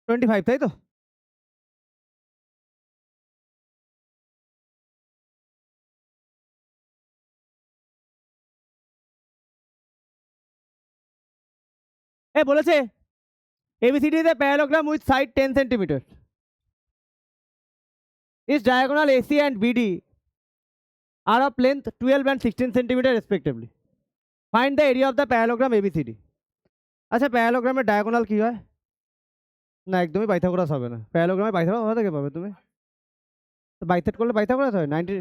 25, তাই তো? বলেছে ABCD is a parallelogram with side 10 centimeters. Its diagonal AC and BD are of length 12 and 16 centimeters respectively. Find the area of the parallelogram ABCD. আচ্ছা, প্যারালোগ্রামের diagonal কি হয়? না, একদমই Pythagoras হবে না। প্যারালোগ্রামে পাইথাগোরাস কোথা থেকে পাবে তুমি? বাইসেক্ট করলে পাইথাগোরাস হয় 90।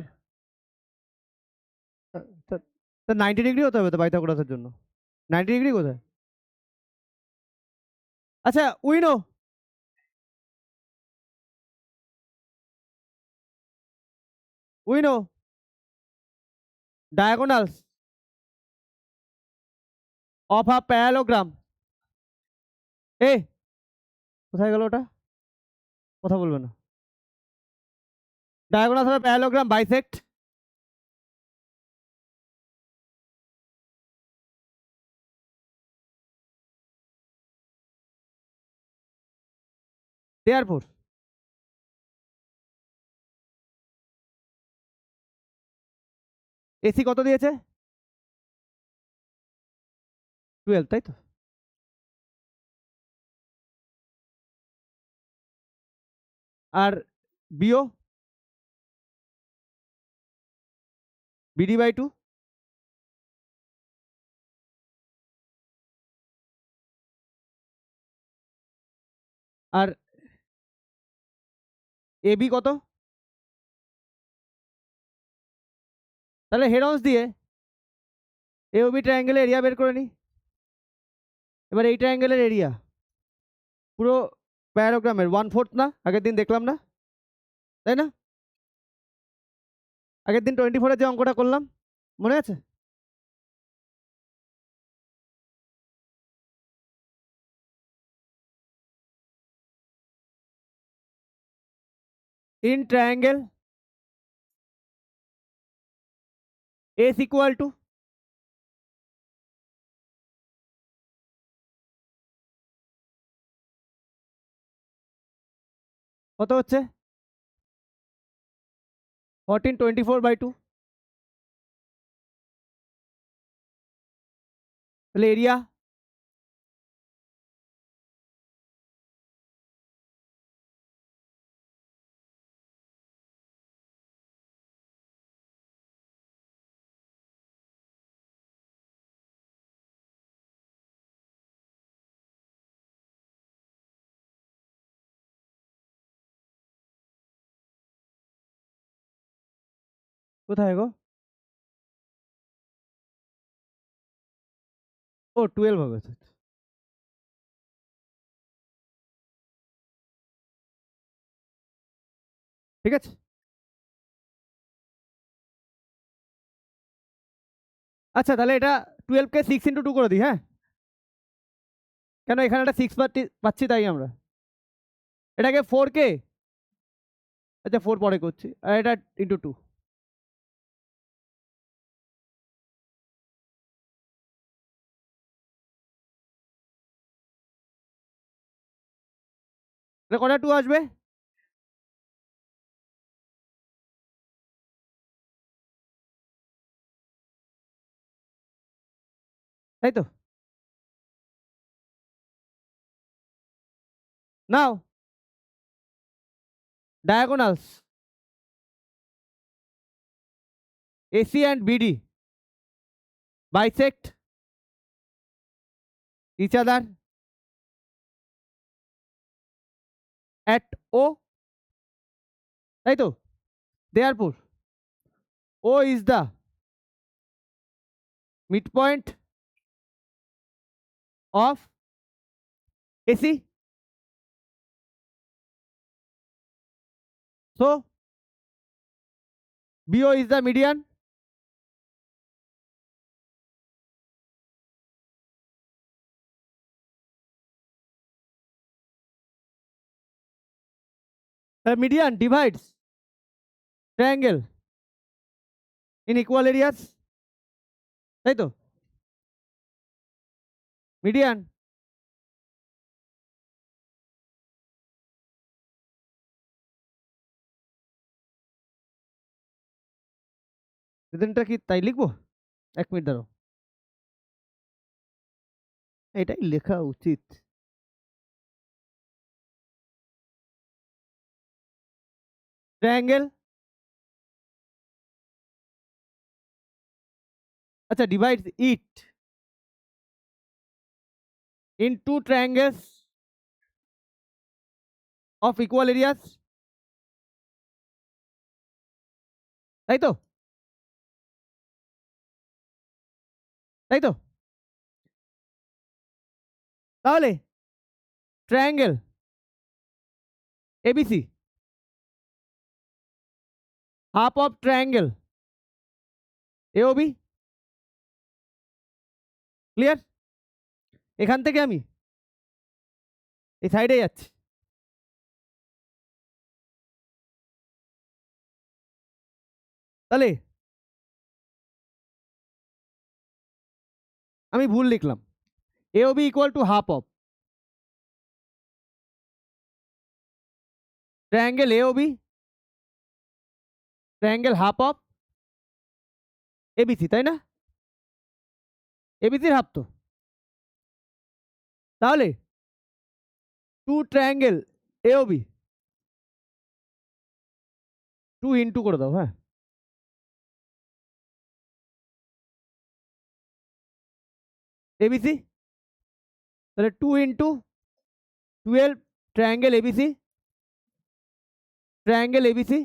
90 ডিগ্রি হতে হবে তো পাইথাগোরাসের জন্য। 90 ডিগ্রি কোথায়? আচ্ছা, উইনো উইনো diagonals of a parallelogram। এ কোথায় গেল ওটা? কথা বলবে না। diagonals of a parallelogram bisect therefore AC কত দিয়েছে? 12, তাই তো? আর BO BD/2 আর AB কত? তাহলে হেড অনস দিয়ে AOB ট্রায়াঙ্গেলের এরিয়া বের করে নি। এবার এই ট্রায়াঙ্গেলের এরিয়া পুরো প্যারাগ্রামের 1/4 না? আগের দিন দেখলাম না, তাই না? আগের দিন 24-এর যে অঙ্কটা করলাম, মনে আছে? In triangle S equal to কত হচ্ছে? 14/24/2। তাহলে এরিয়া কোথায় গো? ও 12 হবে। ঠিক আছে, আচ্ছা তাহলে এটা 12কে 6 × 2 করে দিই। হ্যাঁ, কেন এখানে একটা 6 পাচ্ছি তাই আমরা এটাকে 4কে, আচ্ছা 4 পরে করছি, আর এটা ইন্টু 2। কটা 2 আসবে? তাই তো? নাও diagonals AC and BD bisect each other at O, তাই তো? Therefore O is the midpoint of AC, so BO is the median the median divides triangle in equal areas, তাই তো? মিডিয়ান রিজনটা কি তাই লিখবো? 1 মিনিট দাঁড়াও, এটাই লেখা উচিত। ট্রায়াঙ্গেল, আচ্ছা, divides it in two triangles of equal areas, তাই তো? তাই তো? তাহলে triangle ABC half of triangle AOB, clear? এখান থেকে আমি এই সাইডে যাচ্ছি, তাহলে আমি ভুল লিখলাম, AOB equal to half of triangle AOB, triangle half of ABC, তাই না? এবিসির হাফ তো, তাহলে টু ট্রায়াঙ্গেল এওবি 2 ইন্টু করে দাও, হ্যাঁ, এবিসি, তাহলে 2 into 12 triangle ABC, triangle ABC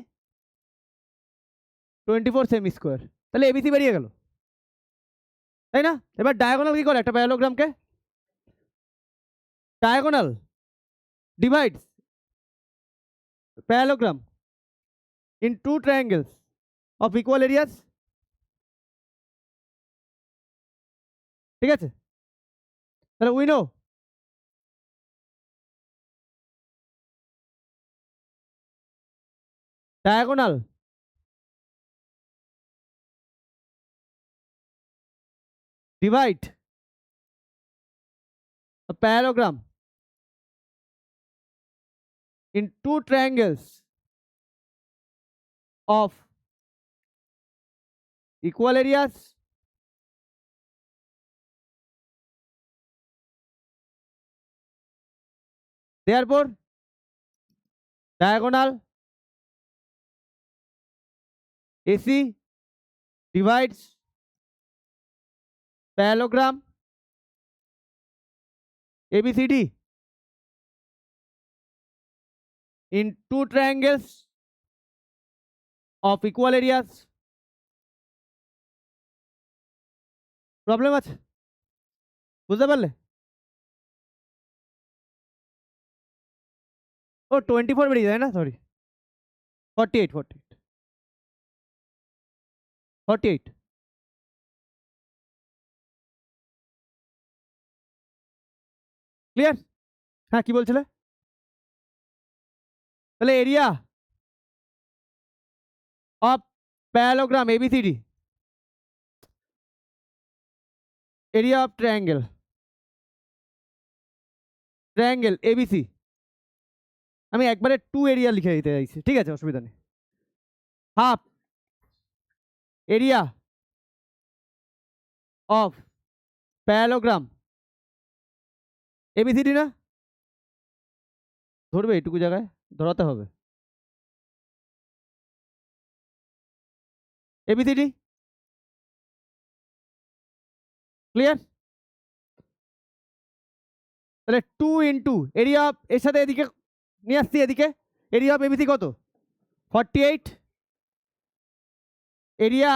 24 সেমি স্কোয়ার, তাহলে এবিসি বেরিয়ে গেল, তাই না? এবার ডায়াগোনাল কি করে একটা প্যারালোগ্রামকে? Diagonal divides parallelogram in two triangles of equal areas, ঠিক আছে? তাহলে we know diagonal divide a parallelogram in two triangles of equal areas, therefore diagonal AC divides parallelogram ABCD in two triangles of equal areas. Problem আছে? বুঝতে পারলে? ও 24 বেরিয়ে যায় না, sorry, 48 48 48, clear? হ্যাঁ, কি বলছিলে? তাহলে area of parallelogram ABCD, area of triangle triangle ABC, আমি একবারে 2 এরিয়া লিখে দিতে চাইছি, ঠিক আছে, অসুবিধা নেই। Half area of parallelogram ABCD, না ধরবে এইটুকু জায়গায় ধরাতে হবে, এবিসিডি, ক্লিয়ার? তাহলে 2 ইন্টু এরিয়া অফ, এর সাথে এদিকে নিয়ে আসছি, এদিকে এরিয়া অফ এবিসি কত? 48, এরিয়া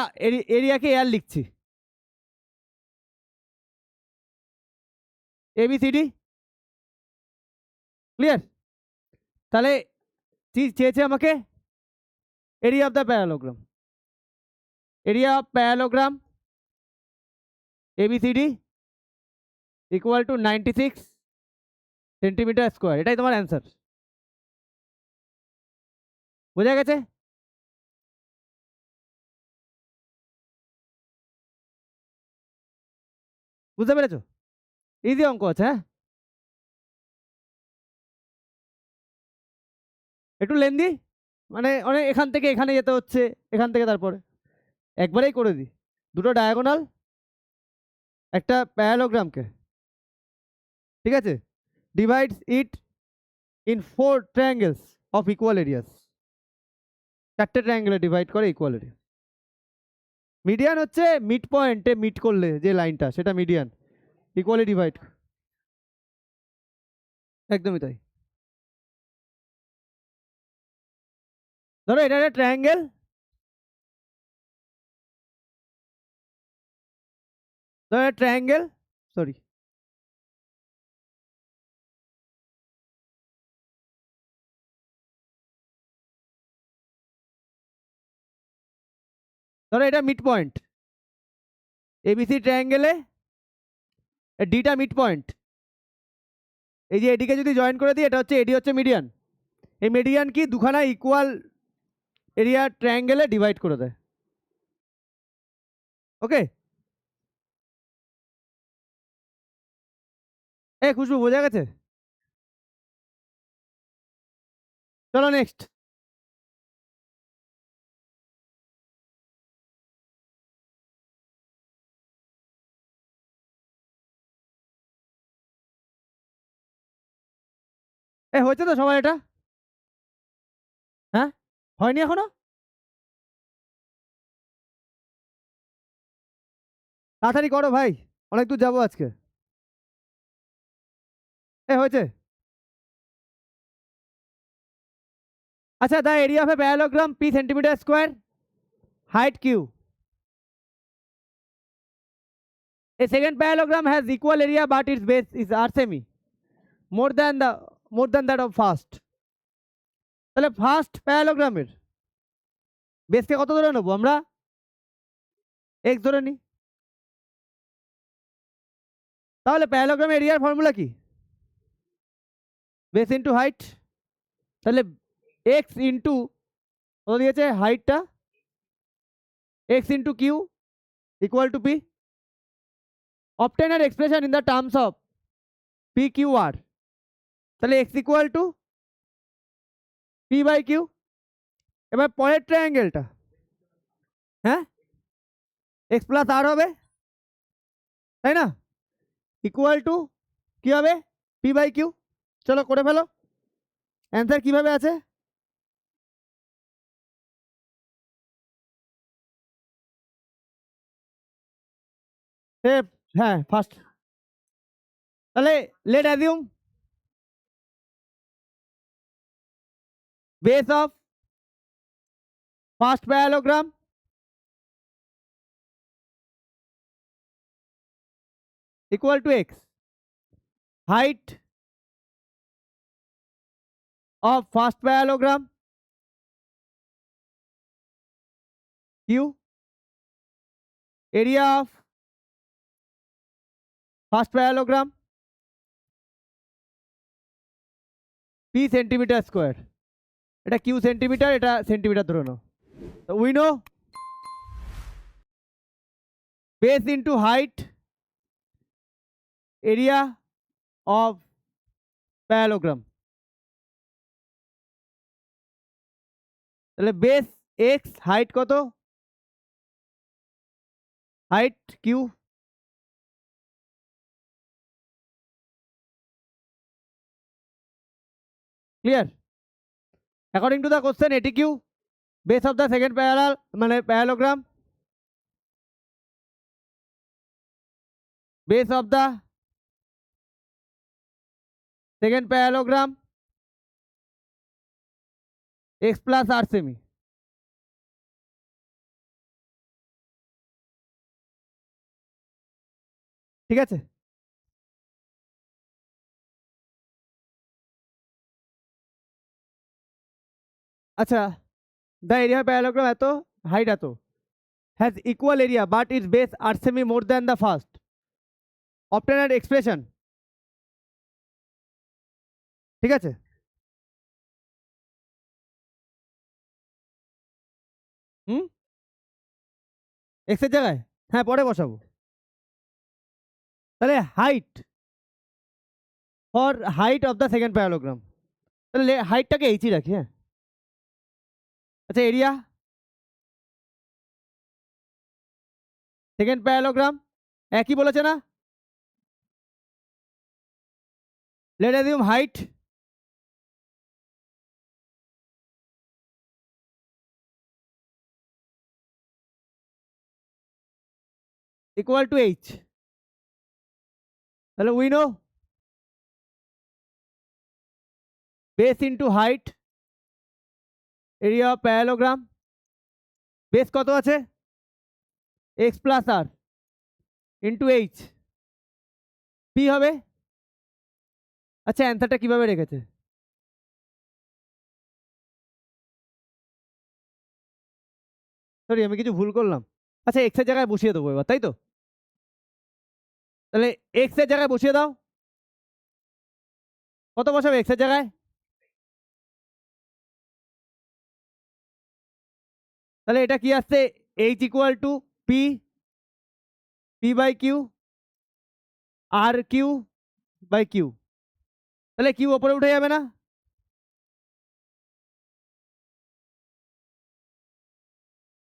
এরিয়াকে এয়ার লিখছি, এবিসিডি, ক্লিয়ার? তাহলে চেয়েছে আমাকে area of the parallelogram, area of parallelogram ABCD equal to 96 centimetre square, এটাই তোমার অ্যান্সার। বোঝা গেছে? বুঝতে পেরেছো? ইজি অঙ্ক আছে, হ্যাঁ, একটু লেন্দি, মানে অনেক এখান থেকে এখানে যেতে হচ্ছে, এখান থেকে তারপরে একবারেই করে দিই, দুটো ডায়াগোনাল একটা প্যারালোগ্রামকে, ঠিক আছে, divides it in 4 triangles of equal areas, 4টে ট্রায়াঙ্গেলে ডিভাইড করে ইকুয়াল এরিয়া। মিডিয়ান হচ্ছে মিড পয়েন্টে মিট করলে যে লাইনটা সেটা মিডিয়ান, ইকুয়ালি ডিভাইড, একদমই তাই। ধরো এটা একটা ট্রায়াঙ্গেল, ধরো ট্রায়াঙ্গেল, সরি, ধরো এটা মিড পয়েন্ট, এবিসি ট্রায়াঙ্গেলে ডিটা মিড পয়েন্ট, এই যে এডিকে যদি জয়েন করে দিই এটা হচ্ছে এডি হচ্ছে মিডিয়ান, এই মিডিয়ান কি দুখানা ইকুয়াল এরিয়া ট্রায়াঙ্গেলে ডিভাইড করে দেয়। ওকে, এ খুশবু বোঝা গেছে? চলো নেক্সট। এ হয়েছে তো সবাই এটা? হ্যাঁ, হয়নি এখনো? তাড়াতাড়ি করো ভাই, অনেক দূর যাবো আজকে। এ হয়েছে? আচ্ছা, the area of a parallelogram P centimetre square, height q. A second parallelogram has equal area but its base is r semi more than that of first. তাহলে ফার্স্ট প্যারালোগ্রামের বেসকে কত ধরে নেবো আমরা? x ধরে নিই। তাহলে প্যারালোগ্রাম এরিয়ার ফর্মুলা কি? Base into height. তাহলে x ইন্টু কত দিয়েছে হাইটটা, x into Q equal to P. obtain an expression in the terms of pqr, তাহলে x equal to P by Q. এবার পরের ট্রায়াঙ্গেলটা, হ্যাঁ, এক্স প্লাস আর হবে, তাই না, ইকুয়াল টু কি হবে, পি বাই কিউ। চলো করে ফেলো, অ্যান্সার কিভাবে আছে? হ্যাঁ ফার্স্ট, তাহলে let assume base of first parallelogram equal to x, height of first parallelogram q, area of first parallelogram p centimetre square, এটা q সেন্টিমিটার, এটা সেন্টিমিটার ধরে নাও। তো we know base into height area of parallelogram, তাহলে base x, height কত, height Q, clear? According to the question এটি Q, base of the second parallel মানে parallelogram, base of the second parallelogram x plus r সেমি। ঠিক আছে, আচ্ছা, the area parallelogram এত, height এত, has equal area but its base r সেমি more than the first, obtain an expression, ঠিক আছে, হুম, এক্স এর জায়গায়, হ্যাঁ পরে বসাবো। তাহলে height for height of the second parallelogram, তাহলে হাইটটাকে এইচই রাখি, হ্যাঁ। আচ্ছা এরিয়া, সেকেন্ড প্যারালোগ্রাম একই বলেছে না? Let assume height equal to H, তাহলে we know base into height area of parallelogram, base কত আছে x plus r into H, P হবে। আচ্ছা অ্যান্সারটা কিভাবে রেখেছে? সরি আমি কিছু ভুল করলাম। আচ্ছা এক্স এর জায়গায় বসিয়ে দেবো এবার, তাই তো? তাহলে এক্স এর জায়গায় বসিয়ে দাও। কত বসাবে এক্স এর জায়গায়? তাহলে এটা কি আসছে, H equal to P, P by Q, আর কিউ বাই কিউ। তাহলে কিউ ওপরে উঠে যাবে না?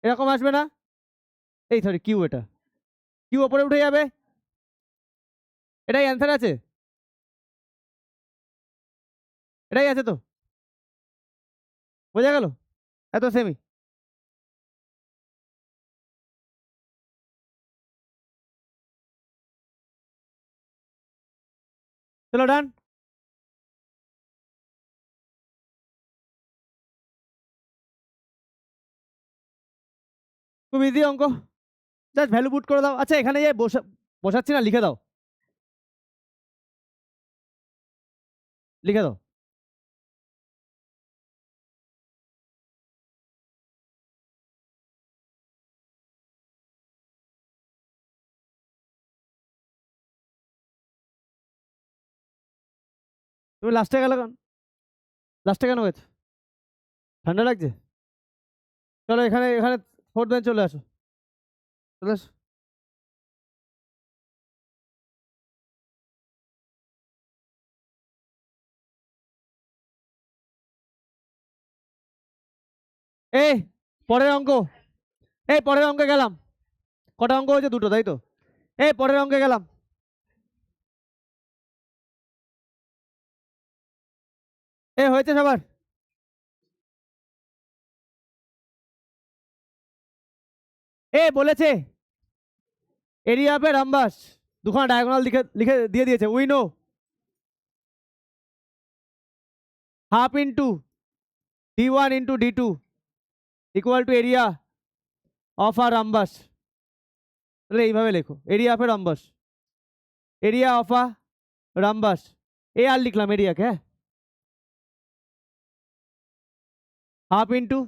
এরকম আসবে না? এই সরি কিউ, এটা কিউ ওপরে উঠে যাবে, এটাই অ্যান্সার আছে, এটাই আছে তো, বোঝা গেল? এত সেমি। চলো ডান। খুব ইজি অঙ্ক, জাস্ট ভ্যালু পুট করে দাও। আচ্ছা এখানে যে বসাচ্ছি না, লিখে দাও, লিখে দাও। তুমি লাস্টে গেল কেন? লাস্টে কেন গেছো? ঠান্ডা লাগছে? চলো এখানে এখানে ফোর্থ বেঞ্চ চলে আসো, চলে আসো। এই পরের অঙ্ক, এই পরের অঙ্কে গেলাম। কটা অঙ্ক হয়েছে? দুটো, তাই তো? এই পরের অঙ্কে গেলাম। এ হয়েছে সবার? এ বলেছে এরিয়া অফ এ রাম্বাস, দুখানা ডায়াগোনাল লিখে লিখে দিয়ে দিয়েছে। We know half into D one into D two equal to area of a rhombus. তাহলে এইভাবে লেখো, area of a rhombus, area of a rhombus, A R লিখলাম এরিয়াকে, হ্যাঁ, half into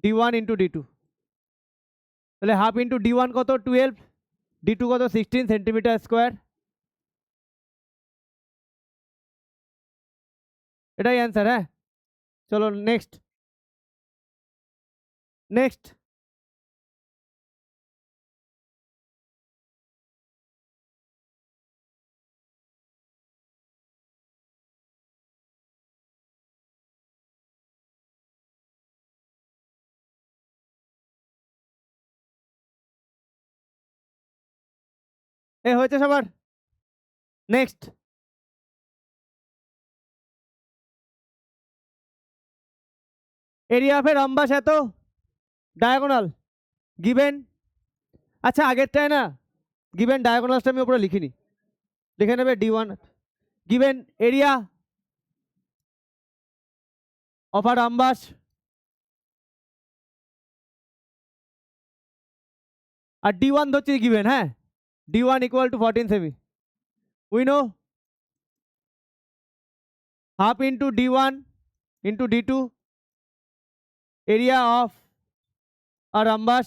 D one into D two. তাহলে half into D one কত 12, D two কত 16 centimetre square, এটাই অ্যান্সার। হ্যাঁ চলো নেক্সট, নেক্সট। এ হয়েছে সবার? নেক্সট, এরিয়া অফ এ রাম্বাস এত, ডায়াগোনাল গিভেন। আচ্ছা আগেরটায় না গিভেন ডায়াগোনালসটা আমি উপরে লিখিনি, লিখে নেবে D one, given area of a rhombus আর ডি ওয়ান ধরছি গিভেন, হ্যাঁ, ডি ওয়ান ইকুয়াল টু 14 সেমি। We know half into D one into D two area of a rhombus,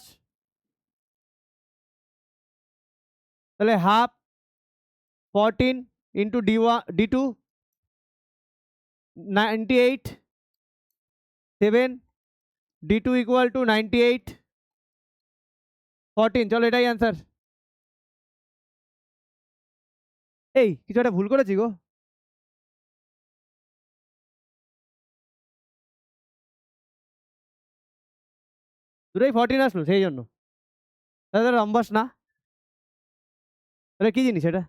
তাহলে half 14 into D one D two 98 7, D two equal to 98 14। চলো এটাই answer. এই কিছু একটা ভুল করেছি গো, দুটোই 14 আসলো সেই জন্য, তাহলে রাম্বাস না। তাহলে কি জিনিস এটা?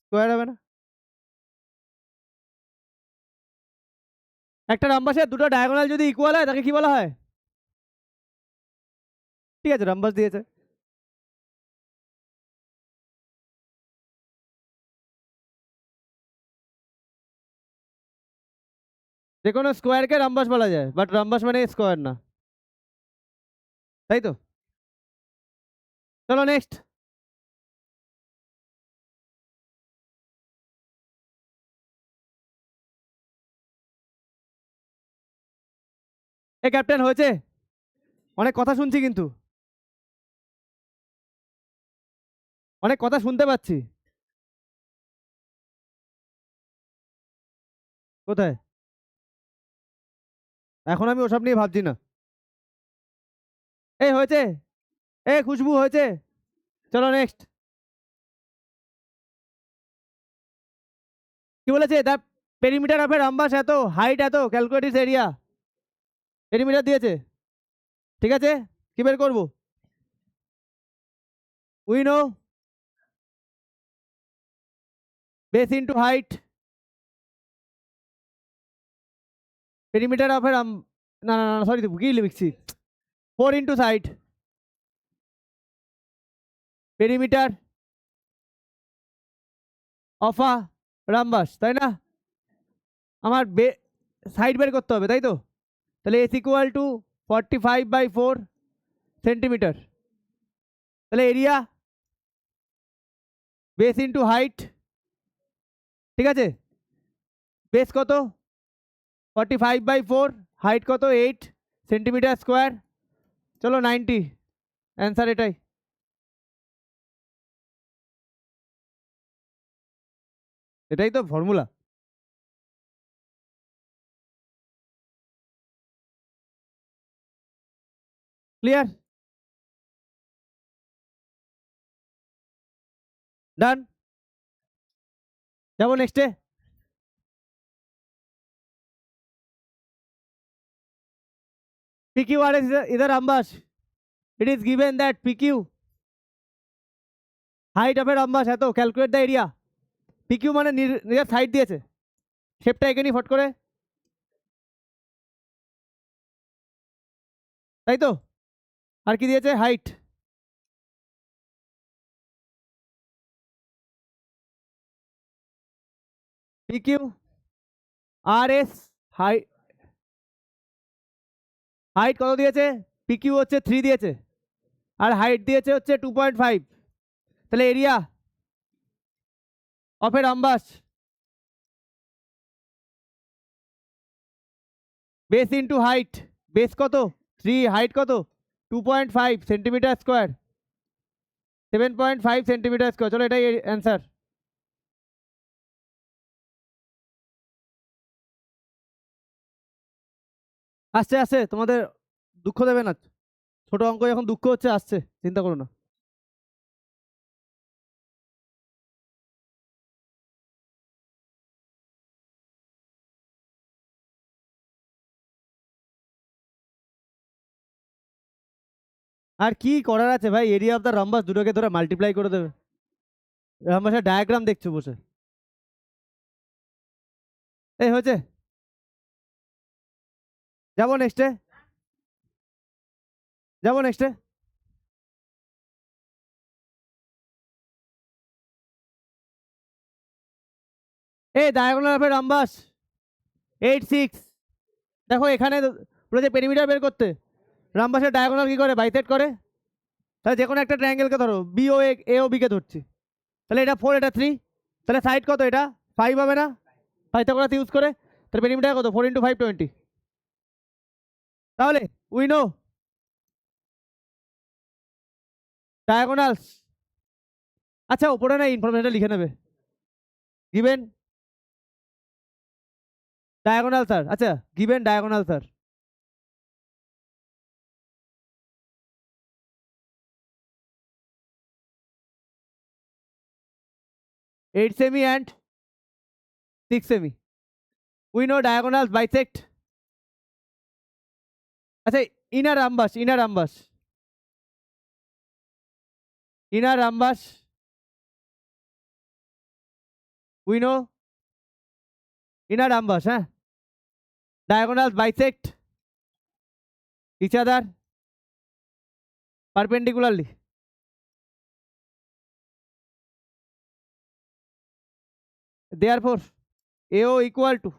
স্কোয়ার হবে না? একটা রাম্বাসের দুটো ডায়াগোনাল যদি ইকুয়াল হয় তাকে কি বলা হয়? ঠিক আছে, রাম্বাস দিয়েছে। যে কোনো স্কোয়ারকে রাম্বাস বলা যায়, বাট রাম্বাস মানে স্কোয়ার না, তাই তো? চলো নেক্সট। এ ক্যাপ্টেন হয়েছে, অনেক কথা শুনছি কিন্তু, অনেক কথা শুনতে পাচ্ছি। কোথায়? এখন আমি ওসব নিয়ে ভাবছি না। এই হয়েছে, এ খুশবু হয়েছে। চলো নেক্সট। কি বলেছে? দ্য পেরিমিটার অফ এ রাম্বাস এত, হাইট এত, ক্যালকুলেট ইস এরিয়া। পেরিমিটার দিয়েছে, ঠিক আছে, কি বের করবো? We know base into height, perimeter of a রাম, না না না সরি, কি লিখছি, 4 into side, perimeter of a rhombus, তাই না? আমার সাইড বের করতে হবে, তাই তো? তাহলে এস ইকুয়াল টু 45/4 সেন্টিমিটার। তাহলে এরিয়া বেস ইন্টু হাইট, ঠিক আছে, বেস কত? 45/4, হাইট কত? 8 সেন্টিমিটার স্কোয়ার। চলো 90, অ্যান্সার এটাই। এটাই তো ফর্মুলা। ক্লিয়ার? ডান। যাবো নেক্সটে। PQRS is a rhombus. It is given that PQ, height of a rhombus এত, ক্যালকুলেট দ্য এরিয়া। PQ মানে নিজের সাইড দিয়েছে, শেপটা এঁকে নি ফট করে, তাই তো? আর কি দিয়েছে? Height. PQ RS, height, height কত দিয়েছে? PQ হচ্ছে 3 দিয়েছে, আর হাইট দিয়েছে হচ্ছে 2.5। তাহলে area of a rhombus, base into height, base কত? 3, হাইট কত? 2.5 সেন্টিমিটার স্কোয়ার, 7.5 সেন্টিমিটার স্কোয়ার। চলো এটাই অ্যান্সার। আসছে আসছে, তোমাদের দুঃখ দেবে না, ছোট অঙ্ক এখন দুঃখ হচ্ছে, আসছে, চিন্তা করো না। আর কি করার আছে ভাই, এরিয়া অফ দ্য রাম্বাস দুটোকে ধরে মাল্টিপ্লাই করে দেবে। রাম্বাসের ডায়াগ্রাম দেখছো বসে। এই হয়েছে, যাবো নেক্সটে, যাবো নেক্সটে। এই ডায়াগোনাল অফ রাম্বাস 8, 6। দেখো এখানে বলেছে পেরিমিটার বের করতে, রাম্বাসের ডায়াগোনাল কি করে? বাইসেক্ট করে। তাহলে যে কোনো একটা ট্রায়াঙ্গেলকে ধরো, বি ও এ ও বি কে ধরছি, তাহলে এটা 4, এটা 3, তাহলে সাইড কত? এটা 5 হবে না, পাইথাগোরাস ইউজ করে। তাহলে পেরিমিটার কত? 4 × 5 20। তাহলে উই নো ডায়াগোনালস, আচ্ছা উপরে না ইনফরমেশনটা লিখে নেবে, গিভেন ডায়াগোনাল স্যার, আচ্ছা গিভেন ডায়াগোনাল স্যার। 8 সেমি and 6 সেমি। We know diagonals bisect. আচ্ছা inner rhombus, inner rhombus, inner rhombus we know inner rhombus, diagonals bisect each other perpendicularly. Therefore AO equal to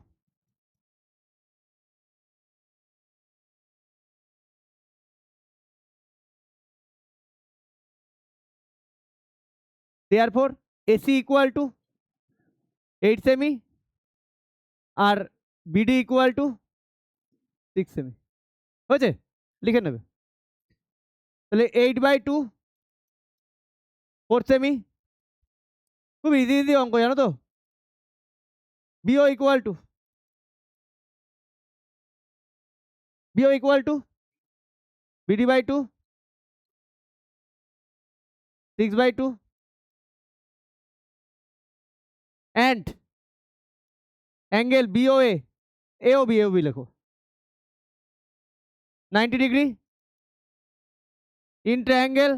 therefore AC equal to 8 semi আর BD equal to 6 semi হয়েছে লিখে নেবে তাহলে 8/2 4 semi খুব easy easy অঙ্ক জানো তো BO equal to BD/2 6/2 and angle BOA AOB লেখো 90 degree in triangle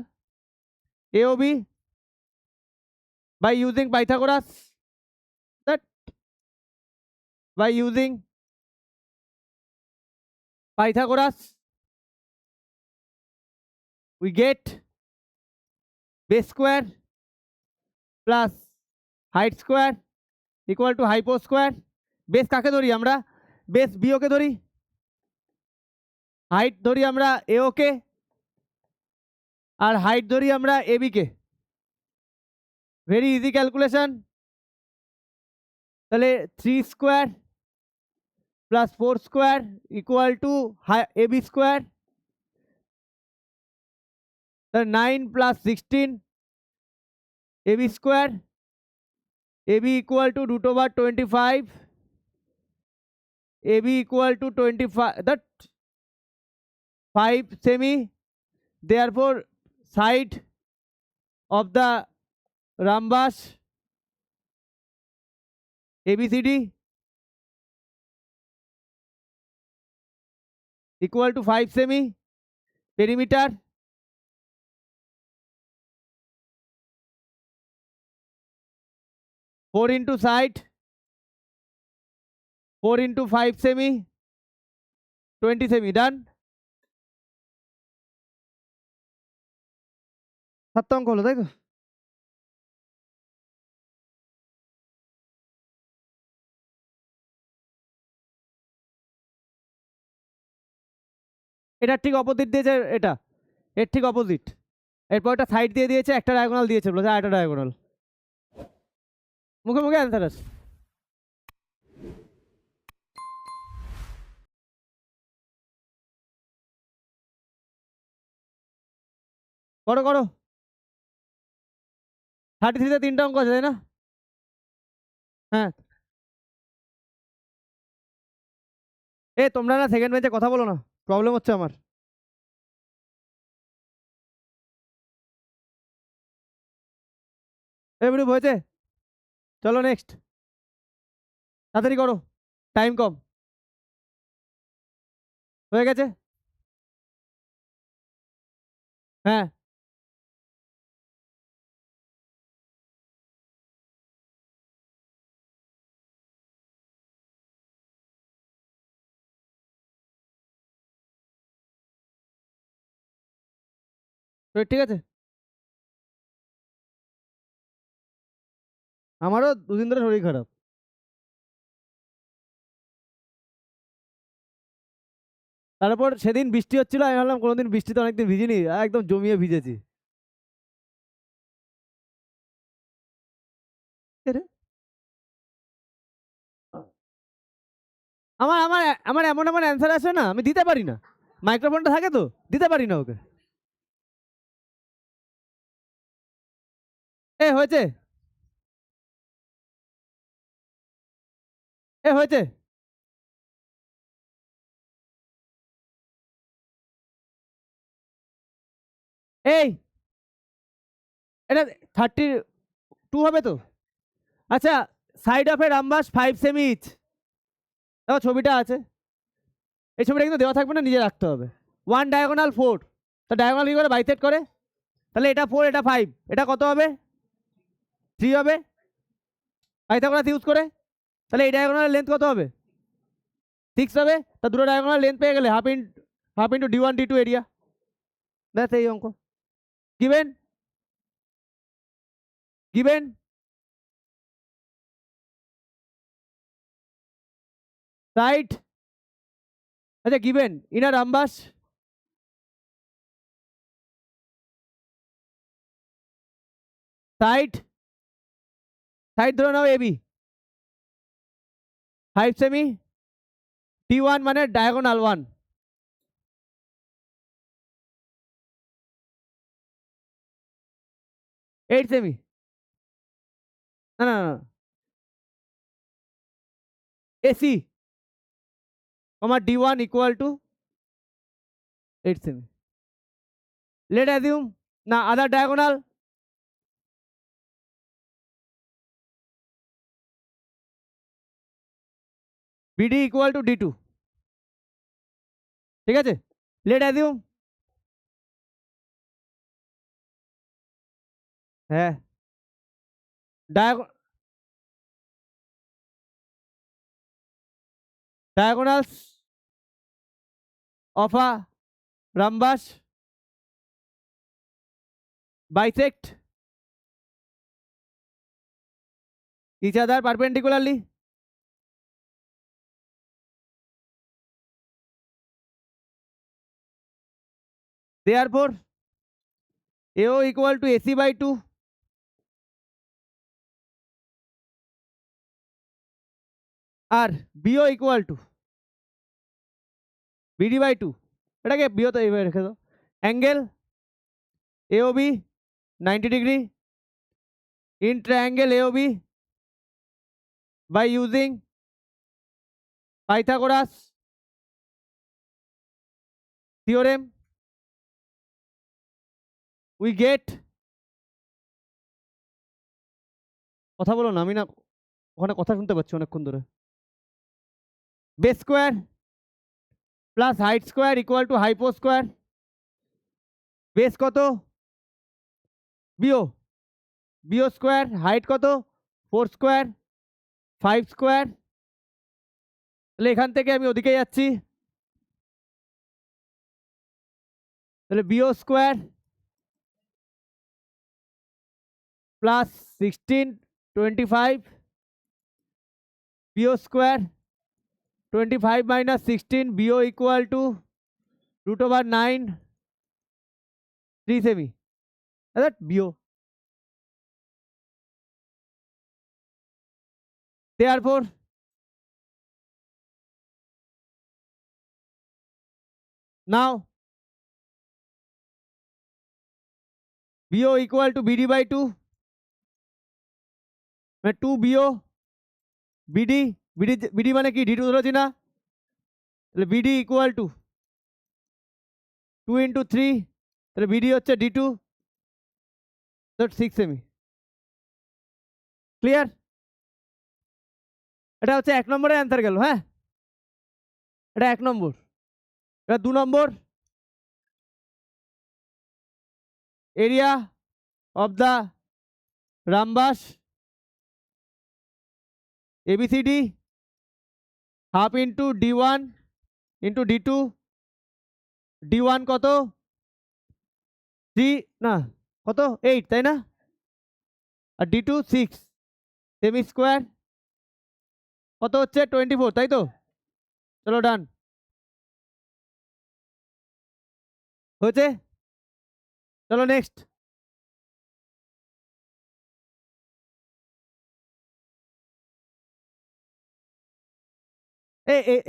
AOB by using Pythagoras we get base square plus height square equal to hypo square. Base কাকে ধরি আমরা বেস BO কে ধরি height ধরি আমরা AO কে আর height ধরি আমরা AB কে very easy calculation তাহলে 3 square plus 4 square equal two AB square 9 plus 16 AB square AB equal to root over 25 AB equal to 25 that 5 semi therefore side of the rhombus ABCD equal to 5 semi perimeter 4 into side 4 into 5 semi 20 semi done 7 অঙ্ক হলো তাই তো এটা ঠিক opposite দিয়েছে এটা এর ঠিক অপোজিট এরপর একটা সাইড দিয়ে দিয়েছে একটা ডায়াগোনাল দিয়েছে বলেছে একটা ডায়াগোনাল মুখে মুখে অ্যান্সার আছে করো করো 33-তে 3টা অঙ্ক আছে তাই না হ্যাঁ এ তোমরা না সেকেন্ড বেঞ্চে কথা বলো না প্রবলেম হচ্ছে আমার এমনি হয়েছে চলো নেক্সট তাড়াতাড়ি করো টাইম কম হয়ে গেছে হ্যাঁ ঠিক আছে আমারও দুদিন ধরে শরীর খারাপ তারপর সেদিন বৃষ্টি হচ্ছিল আমি ভাবলাম কোনোদিন বৃষ্টিতে অনেকদিন ভিজিনি একদম জমিয়ে ভিজেছি আমার আমার আমার এমন এমন অ্যান্সার আসে না আমি দিতে পারি না মাইক্রোফোনটা থাকে তো দিতে পারি না ওকে এ হয়েছে এ হয়েছে এই এটা 32 হবে তো আচ্ছা সাইড অফ এ রামবাস 5 সেমি ইচ দেখো ছবিটা আছে এই ছবিটা কিন্তু দেওয়া থাকবে না নিজে রাখতে হবে 1 ডায়াগোনাল 4 তা ডায়াগোনাল কি করে বাইসেক্ট করে তাহলে এটা 4 এটা 5 এটা কত হবে 3 হবে পাইথাগোরাস ইউজ করে। তাহলে এই ডায়াগোনালের লেন্থ কত হবে? 6 হবে। তা দুটো ডায়াগোনাল লেন্থ পেয়ে গেলে half into d1 d2 area. ব্যাস এই অঙ্ক। Given given right. আচ্ছা গিভেন ইনার রামবাস সাইড ধরে নাও এবি 5 সেমি, t1 মানে ডায়াগোনাল 1, 8 সেমি। না না না, এসি d1 ইকুয়াল টু 8 সেমি। লেট অ্যাজিউম না other diagonal BD equal to d2। ঠিক আছে, লেট অ্যাজিউম হ্যাঁ diagonals of a rhombus bisect each other perpendicularly. Therefore, AO equal to AC by 2 আর BO equal to BD by 2। এটাকে BO তো এইভাবে রেখে দাও। Angle AOB 90 degree in triangle AOB by using Pythagoras theorem we get, কথা বলো না, আমি না ওখানে কথা শুনতে পাচ্ছি অনেকক্ষণ ধরে, base square plus height square equal two hypo square. Base কত? বিও স্কোয়ার, হাইট কত? 4 স্কোয়ার 5 স্কোয়ার। তাহলে এখান থেকে আমি ওদিকে যাচ্ছি, তাহলে BO square plus 16 25 BO square 25 minus 16 BO equal to √9 3 সেমি। BO therefore now BO equal to BD by 2 মানে 2 BO BD মানে কি D2 ধরেছি না, তাহলে BD ইকুয়াল টু 2 ইন্টু 3, তাহলে BD হচ্ছে D2 6 সেমি। ক্লিয়ার? এটা হচ্ছে 1 নম্বরের অ্যান্সার গেল। হ্যাঁ এটা 1 নম্বর। এটা 2 নম্বর, area of the rhombus ABCD half into D1 into D2। D1 কত? 3 না কত 8 তাই না, আর D2 6 সেমি স্কোয়ার কত হচ্ছে 24 তাই তো। চলো ডান হয়েছে। চলো নেক্সট।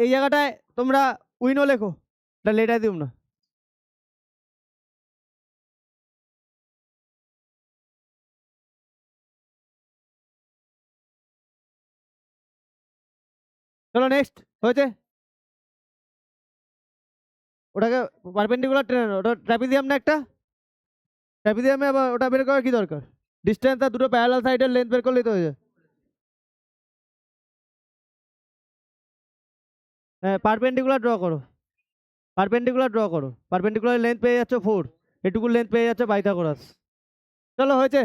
এই জায়গাটায় তোমরা উইনো লেখো, এটা লেটার দিও না। চলো নেক্সট হয়েছে। ওটাকে পারপেন্ডিকুলার ওটা ট্রাপিজিয়াম না একটা, ট্রাপিজিয়ামে আবার ওটা বের করার কি দরকার? ডিস্টেন্স আর দুটো প্যারালাল সাইডের লেন্থ বের করলেই তো হয়ে যায়। হ্যাঁ পারপেন্ডিকুলার ড্র করো, পারপেন্ডিকুলার লেন্থ পেয়ে যাচ্ছ 4, এটুকু লেন্থ পেয়ে যাচ্ছে পাইথাগোরাস। চলো হয়েছে।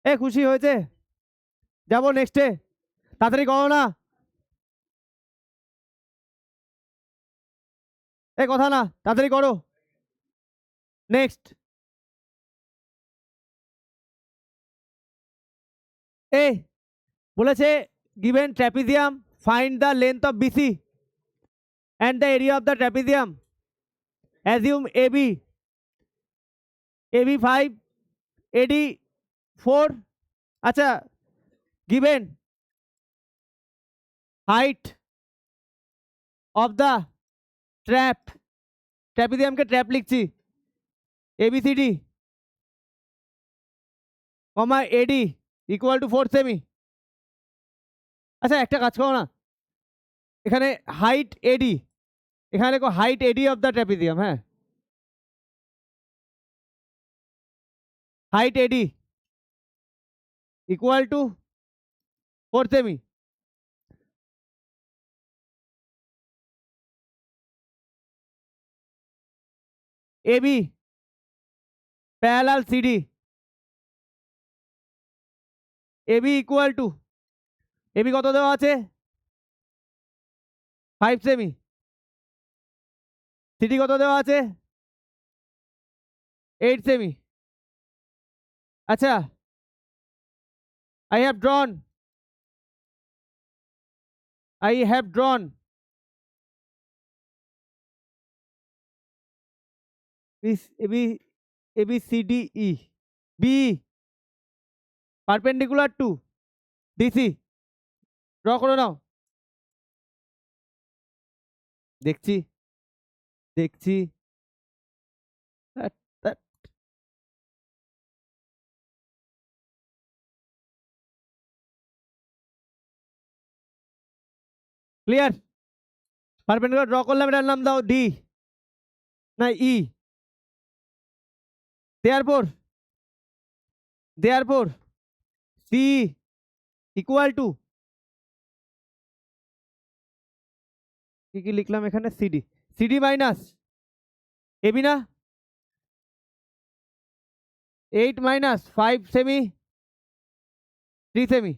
এ খুশি হয়েছে, যাবো নেক্সটে, তাড়াতাড়ি করো না, এ কথা না, তাড়াতাড়ি করো। নেক্সট, এ বলেছে given trapezium find the length of BC and the area of the trapezium, assume AB, AB 5, AD 4। আচ্ছা, given height of the trap, ট্র্যাপিজিয়ামকে ট্র্যাপ লিখছি, ABCD comma AD equal to 4 সেমি। আচ্ছা একটা কাজ করো না, এখানে হাইট এডি, এখানে দেখো height AD of the trapezium, হ্যাঁ হাইট এডি ইকুয়াল টু 4 সেমি। AB parallel CD, AB equal to, AB কত দেওয়া আছে 5 সেমি, সিডি কত দেওয়া আছে 8 সেমি। আচ্ছা, I have drawn, I have drawn this A B C D E B perpendicular to DC, draw করে নাও। দেখছি দেখছি, ক্লিয়ার? পারপেন্ডিকুলার ড্র করলাম, এটার নাম দাও ডি না E. Therefore therefore C equal to, কি কি লিখলাম এখানে, সিডি, সিডি মাইনাস এবি না, 8 minus 5 semi 3 semi,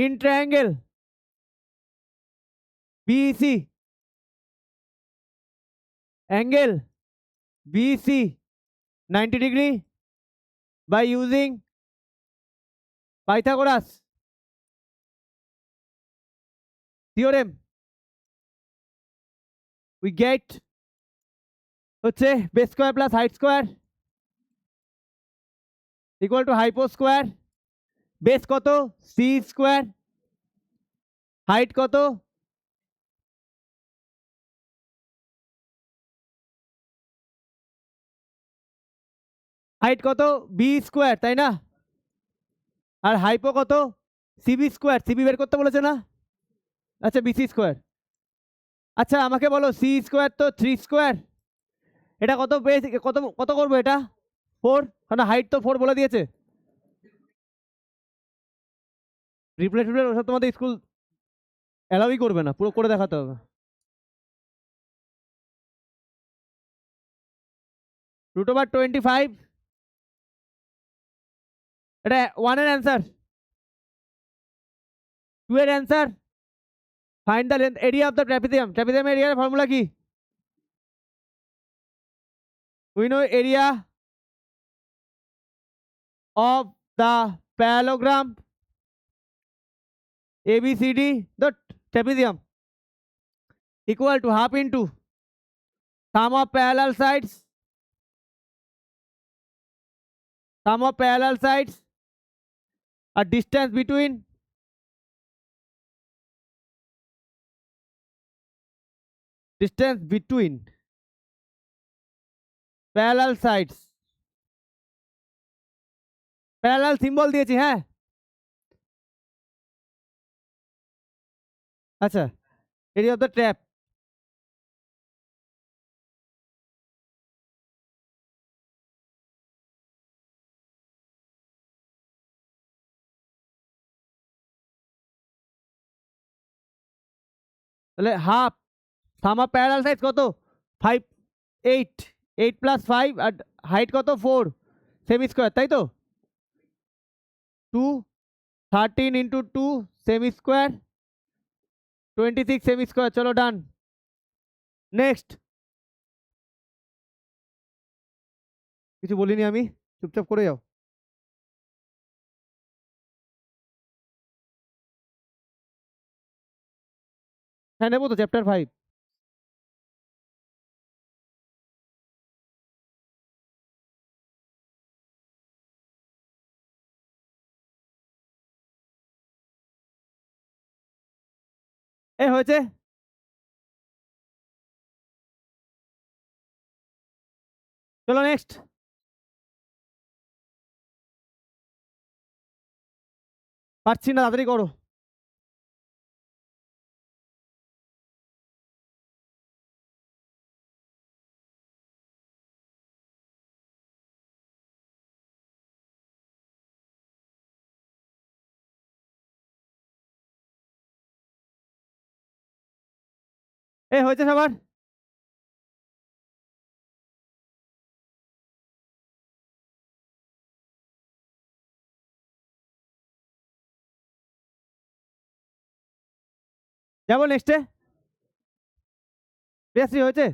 in triangle BEC, angle BC 90 degree by using Pythagoras theorem, we get হচ্ছে base square plus height square equal two hypo square, base কত C square, height কত height কত B square, তাই না? আর hypo কত CB square, CB বের করতে বলেছে না? আচ্ছা বিসি স্কোয়ার। আচ্ছা আমাকে বলো সি স্কোয়ার তো 3 স্কোয়ার, এটা কত বেস, কত কত করবো এটা 4, কারণ হাইট তো 4 বলে দিয়েছে। রিপ্লেস ওসব তোমাদের স্কুল অ্যালাউই করবে না, পুরো করে দেখাতে হবে। √25, এটা 1 এর অ্যান্সার। 2 এর answer, find the length area of the trapezium, trapezium এরিয়ার ফর্মুলা কি? We know area of the parallelogram ABCD the trapezium equal to half into sum of parallel sides, sum of parallel sides, a distance between parallel sides, parallel symbol দিয়েছি, হ্যাঁ আচ্ছা, area of the trap, তাহলে half sum of parallel sides কত 5 8 8 plus 5 আর height কত 4, semi square, তাই তো? 2 13 into 2 semi square 26 semi square. চলো ডান। Next. কিছু বলিনি আমি, চুপচাপ করে যাও। হ্যাঁ নেবো তো, চ্যাপ্টার 5। এ হয়েছে। চলো নেক্সট। পারছি না, তাড়াতাড়ি করো। এ হয়েছে সবার? যাবো নেক্সটে। প্রিয়াশ্রী হয়েছে?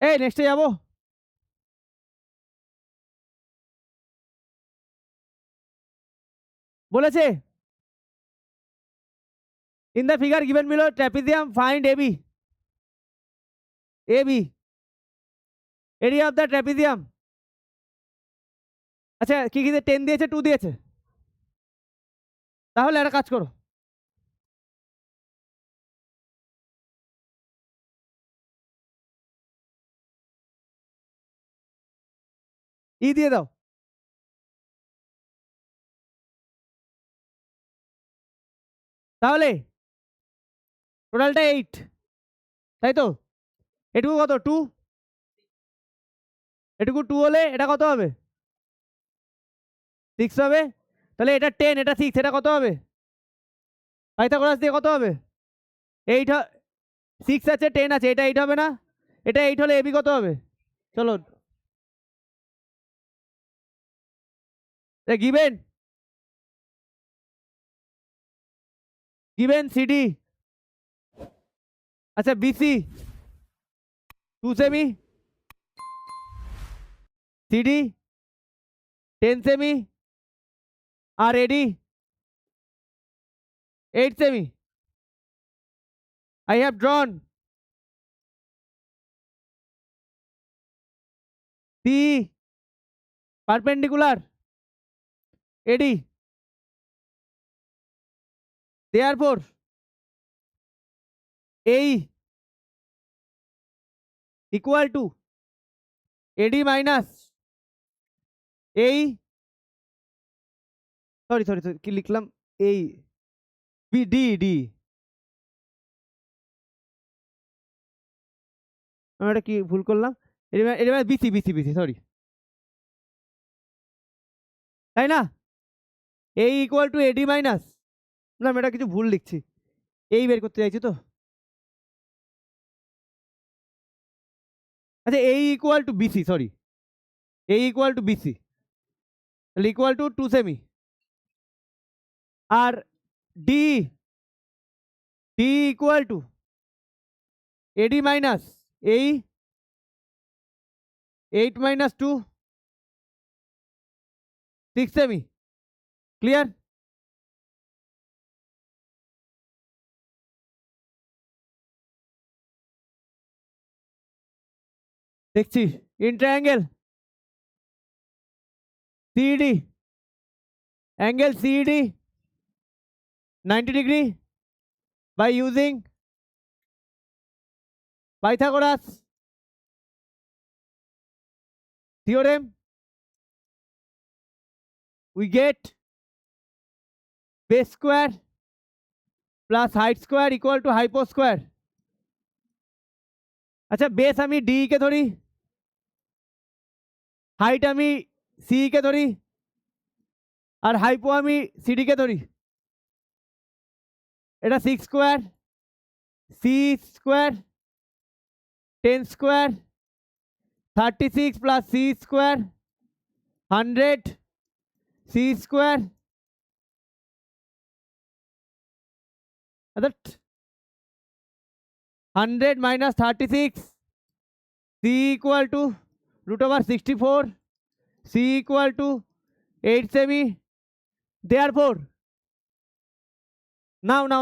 এই নেক্সটে যাবো। বলেছে in the figure given below trapezium find AB. AB area of the trapezium. আচ্ছা কি কি 10 দিয়েছে, 2 দিয়েছে? তাহলে একটা কাজ করো, ই দিয়ে দাও। তাহলে টোটালটা 8, তাই তো? এটুকু কত? 2। এটুকু 2 হলে এটা কত হবে? 6 হবে। তাহলে এটা 10, এটা 6, এটা কত হবে? পাইথাগোরাস দিয়ে কত হবে? 8। 6 আছে, 10 আছে, এটা 8 হবে না? এটা 8 হলে এবি কত হবে? চলো গিভেন গিভেন সিডি। আচ্ছা বিসি 2 সেমি, সিডি 10 সেমি, আর এডি 8 সেমি। I have drawn the perpendicular AD. Therefore, AE equal to AD minus AE. Sorry, কি লিখলাম? AE BD। আমি এটা কি ভুল করলাম? এটা বিসি সরি, তাই না? AE equal to AD minus, না আমি এটা কিছু ভুল লিখছি, এই বের করতে চাইছি তো। আচ্ছা AE equal to BC, sorry, AE equal to BC, তাহলে ইকুয়াল টু 2 সেমি। আর D D equal to AD minus AE 8 minus 2 6 সেমি। ক্লিয়ার? দেখছি। In triangle CED, angle CED 90 degree by using Pythagoras theorem we get base square plus height square equal to hypo square। আচ্ছা base আমি D কে ধরি, height আমি C K ধরি, আর hypo আমি CD কে ধরি। এটা 6 square C square 10 square 36 plus c square 100 c square that 100 minus 36 c equal to root over 64 c equal to 8 semi. Therefore now না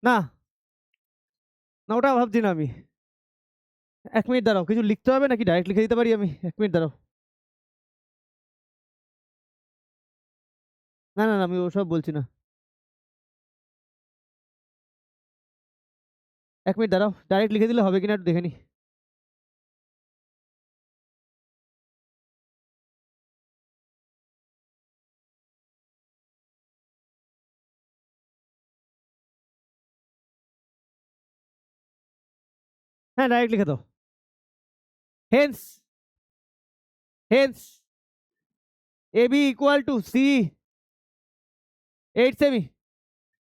না ওটা ভাবছি না আমি। 1 মিনিট দাঁড়াও, কিছু লিখতে হবে নাকি ডাইরেক্ট লিখে দিতে পারি আমি? 1 মিনিট দাঁড়াও। না আমি ওসব বলছি না। 1 মিনিট দাঁড়াও, ডাইরেক্ট লিখে দিলে হবে কিনা একটু দেখে নি। হ্যাঁ ডাইরেক্ট লিখে দাও। Hence AB equal to C 8 সেমি।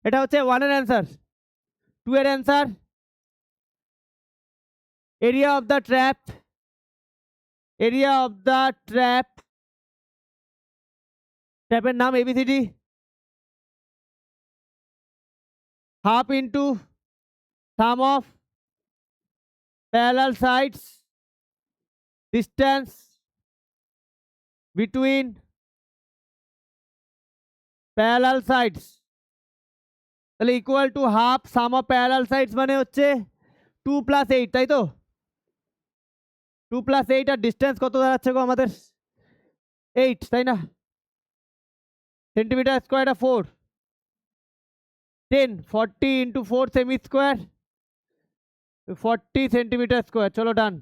এটা হচ্ছে 1 এর অ্যান্সার। 2 এর answer area of the trap ট্র্যাপের নাম ABCD half into sum of parallel sides distance between parallel sides. তাহলে equal to half sum of parallel sides মানে হচ্ছে 2 + 8, তাই তো? 2 + 8 আর ডিস্টেন্স কত দাঁড়াচ্ছে গো আমাদের? 8, তাই না? Centimetre square 4 10 40 into 4 semi square 40 centimetre square. চলো ডান।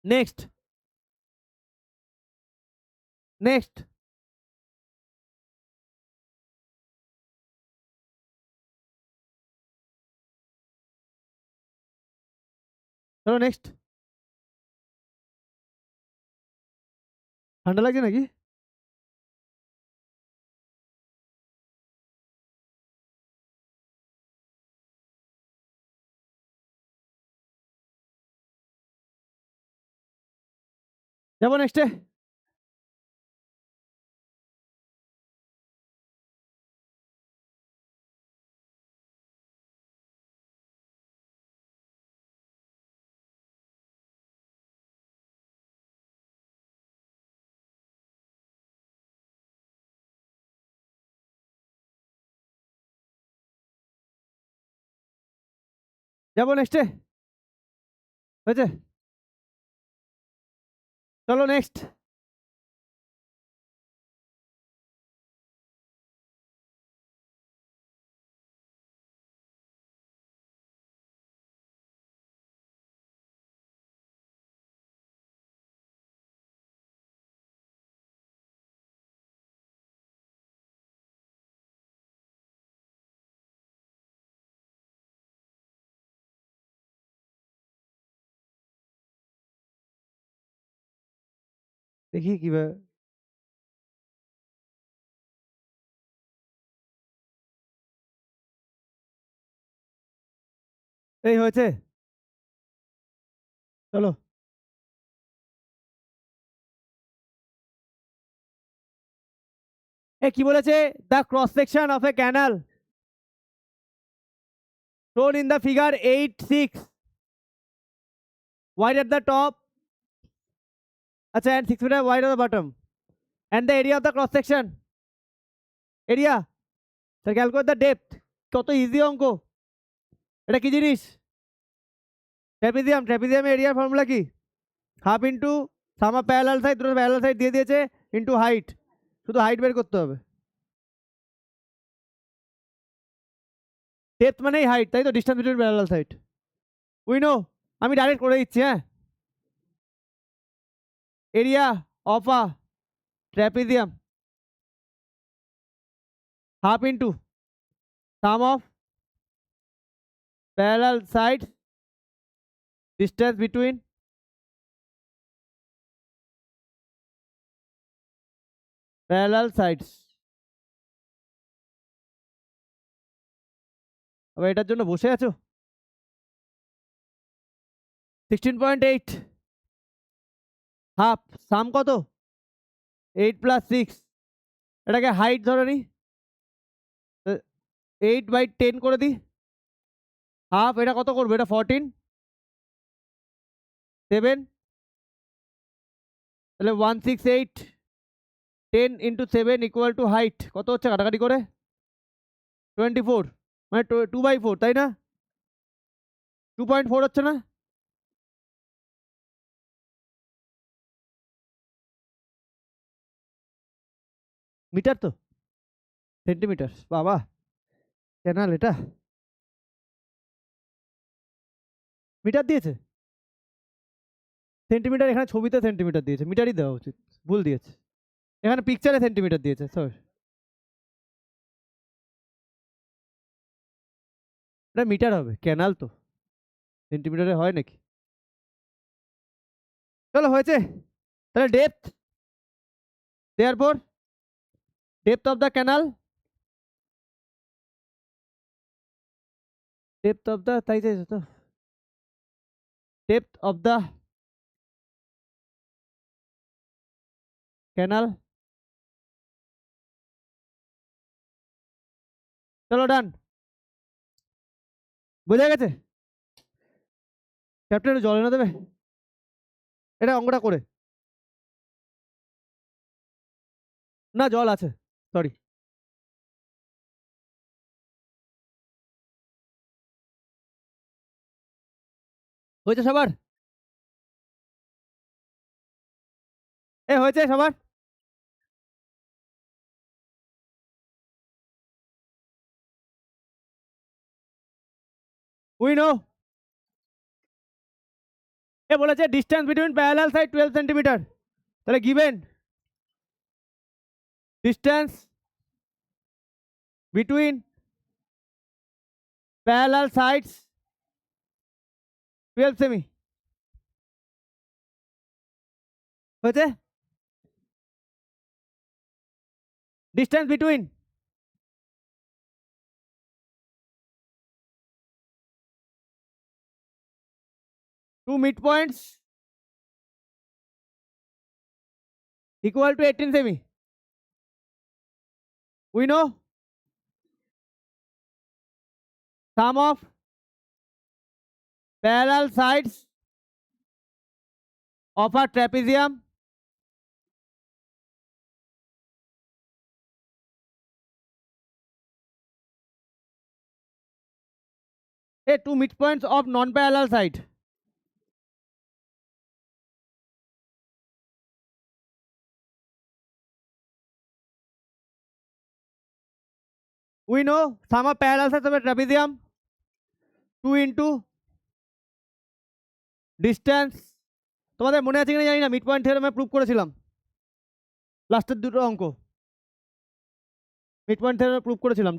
নেক্সট চলো নেক্সট। ঠান্ডা লাগছে নাকি? যাবো নেক্সটে। হয়েছে? চলো নেক্সট। দেখি কিভাবে। এই হয়েছে। চলো কি বলেছে? The cross section of A canal shown in the figure 8.6 wide at the top, আচ্ছা, and 6 meter wide at the bottom, and the area of the cross section area, so calculate the depth। কত easy অঙ্ক। এটা কি জিনিস? Trapezium এরিয়ার formula কি? Half into sum of parallel side, দুটো parallel side দিয়ে দিয়েছে, ইন্টু হাইট। শুধু হাইট বের করতে হবে। ডেপথ মানেই হাইট, তাই তো? Distance between parallel side we know. আমি ডাইরেক্ট করে দিচ্ছি। হ্যাঁ, area of a trapezium half into sum of parallel side distance between parallel sides. আবার এটার জন্য বসে আছো? 16.8 হাফ সাম কত 8 প্লাস 6 এটাকে হাইট ধরে নি 8/10 করে দিই হাফ এটা কত করবে এটা 14 7 তাহলে 168 10 ইন্টু 7 ইকুয়াল টু হাইট কত হচ্ছে কাটাকাটি করে 24 মানে 2/4 তাই না 2.4 হচ্ছে না মিটার তো সেন্টিমিটার বাবা ক্যানাল এটা মিটার দিয়েছে সেন্টিমিটার এখানে ছবিতে সেন্টিমিটার দিয়েছে মিটারই দেওয়া উচিত ভুল দিয়েছে এখানে পিকচারে সেন্টিমিটার দিয়েছে সরি এটা মিটার হবে ক্যানাল তো সেন্টিমিটারে হয় নাকি চলো হয়েছে তাহলে ডেপথ দেয়ার পর depth of the canal depth of the তাই চাইছো তো ডেপথ অফ দ্য ক্যানাল চলো ডান বোঝা গেছে চ্যাপ্টার একটু জল এনে দেবে এটা অঙ্কটা করে না জল আছে সরি হয়েছে সবার হয়েছে সবার উই নো বলেছে distance between parallel side 12 centimetre তাহলে given distance between parallel sides 12 সেমি হয়েছে distance between two mid points equal to 18 semi. We know sum of parallel sides of a trapezium two midpoints of non-parallel side. We know sum of parallel sides of a trapezium 2 into distance. তোমাদের মনে আছে কিনা জানি না mid point থিওরেমে prove করেছিলাম লাস্টের দুটো অঙ্ক মিড পয়েন্ট থিওরেমে প্রুভ করেছিলাম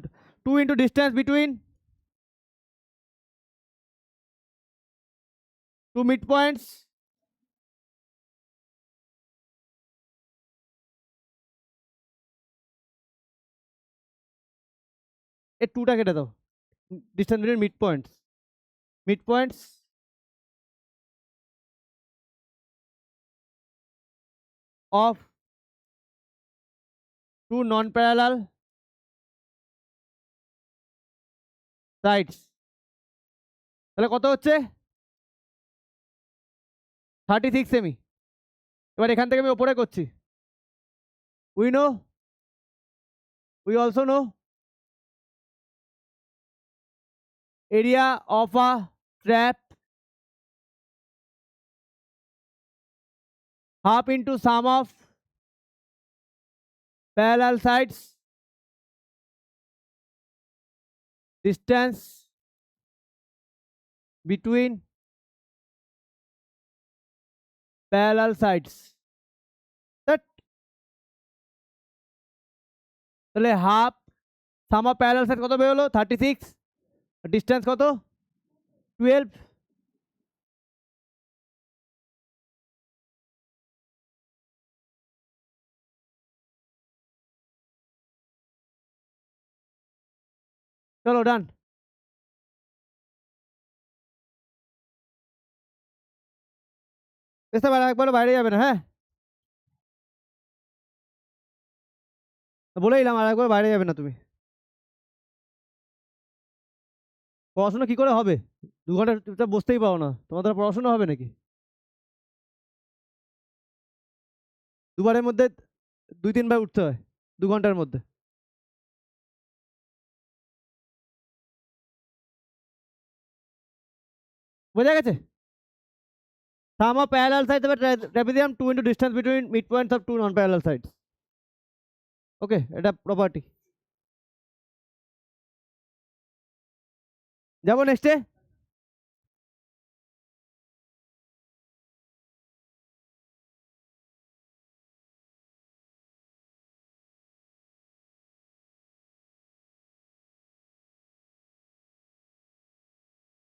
2 into distance between two midpoints এই টুটা কেটে দাও distance between mid points of two non-parallel sides তাহলে কত হচ্ছে 36 সেমি এবার এখান থেকে আমি ওপরে করছি we know we also know area of a trap half into sum of parallel sides distance between parallel sides that তাহলে half sum of parallel side কত বেরোলো 36 ডিস্টেন্স কত 12 চলো ডান এসে একবারও বাইরে যাবে না, হ্যাঁ বলে দিলাম, আর একবার বাইরে যাবে না তুমি। পড়াশোনা কি করে হবে? 2 ঘন্টা চুপচাপ বসতেই পারো না, তোমার দ্বারা পড়াশোনা হবে নাকি? দুবারের মধ্যে 2-3 বার উঠতে হয় 2 ঘন্টার মধ্যে। বোঝা গেছে? Sum of parallel sides of a trapezium 2 into distance between midpoints of two non-parallel sides. ওকে, এটা প্রপার্টি। যাবো নেক্সটে।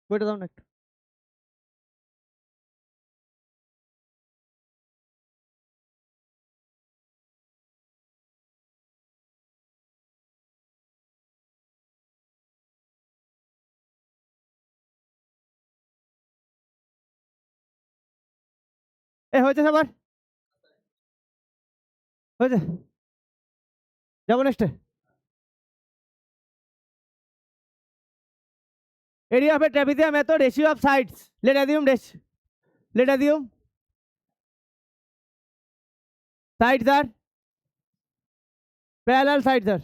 বইটা দাও না একটু। হয়েছে সবার? হয়েছে? যাবো নেক্সটে। এরিয়া অফ এ ট্রাপিজিয়াম এত ratio of sides, let assume sides are parallel, sides are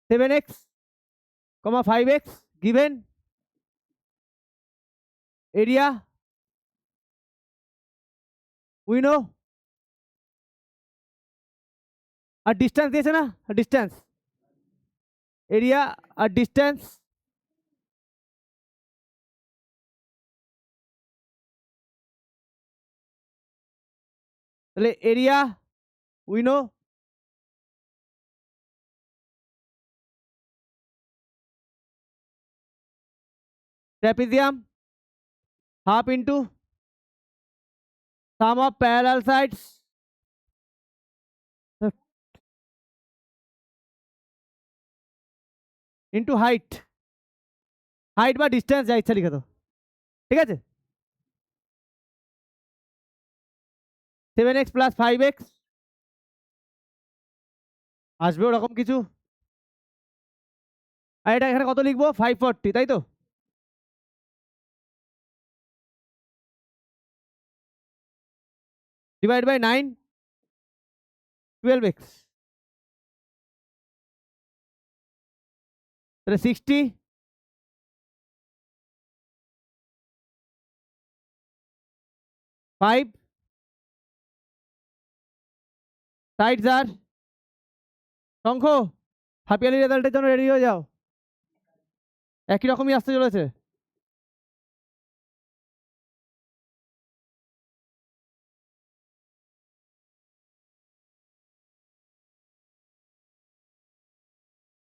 7x, 5x given area we know আর ডিস্টেন্স দিয়েছে না, ডিস্টেন্স এরিয়া আর ডিস্টেন্স তাহলে area we know, trapezium half into sum of parallel sides into height, height বা distance যা ইচ্ছা লিখে দাও, ঠিক আছে? 7x প্লাস 5x আসবে ওরকম কিছু। আর এটা এখানে কত লিখবো? 540, তাই তো? ডিভাইড বাই 9, 12x, তাহলে 60, 5 sides are Shankha half yearly রেজাল্টের জন্য রেডি হয়ে যাও, একই রকমই আসতে চলেছে।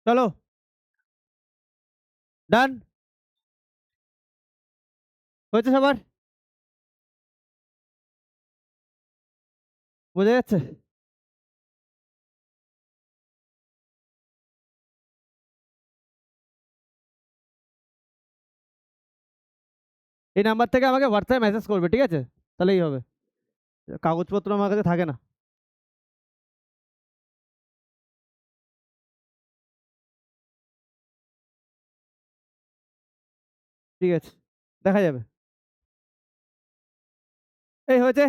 চলো ডান, হয়েছে সবার? বোঝা যাচ্ছে? এই নাম্বার থেকে আমাকে হোয়াটসঅ্যাপে মেসেজ করবে, ঠিক আছে? তাহলেই হবে, কাগজপত্র আমার কাছে থাকে না। ঠিক আছে, দেখা যাবে। এই হয়েছে।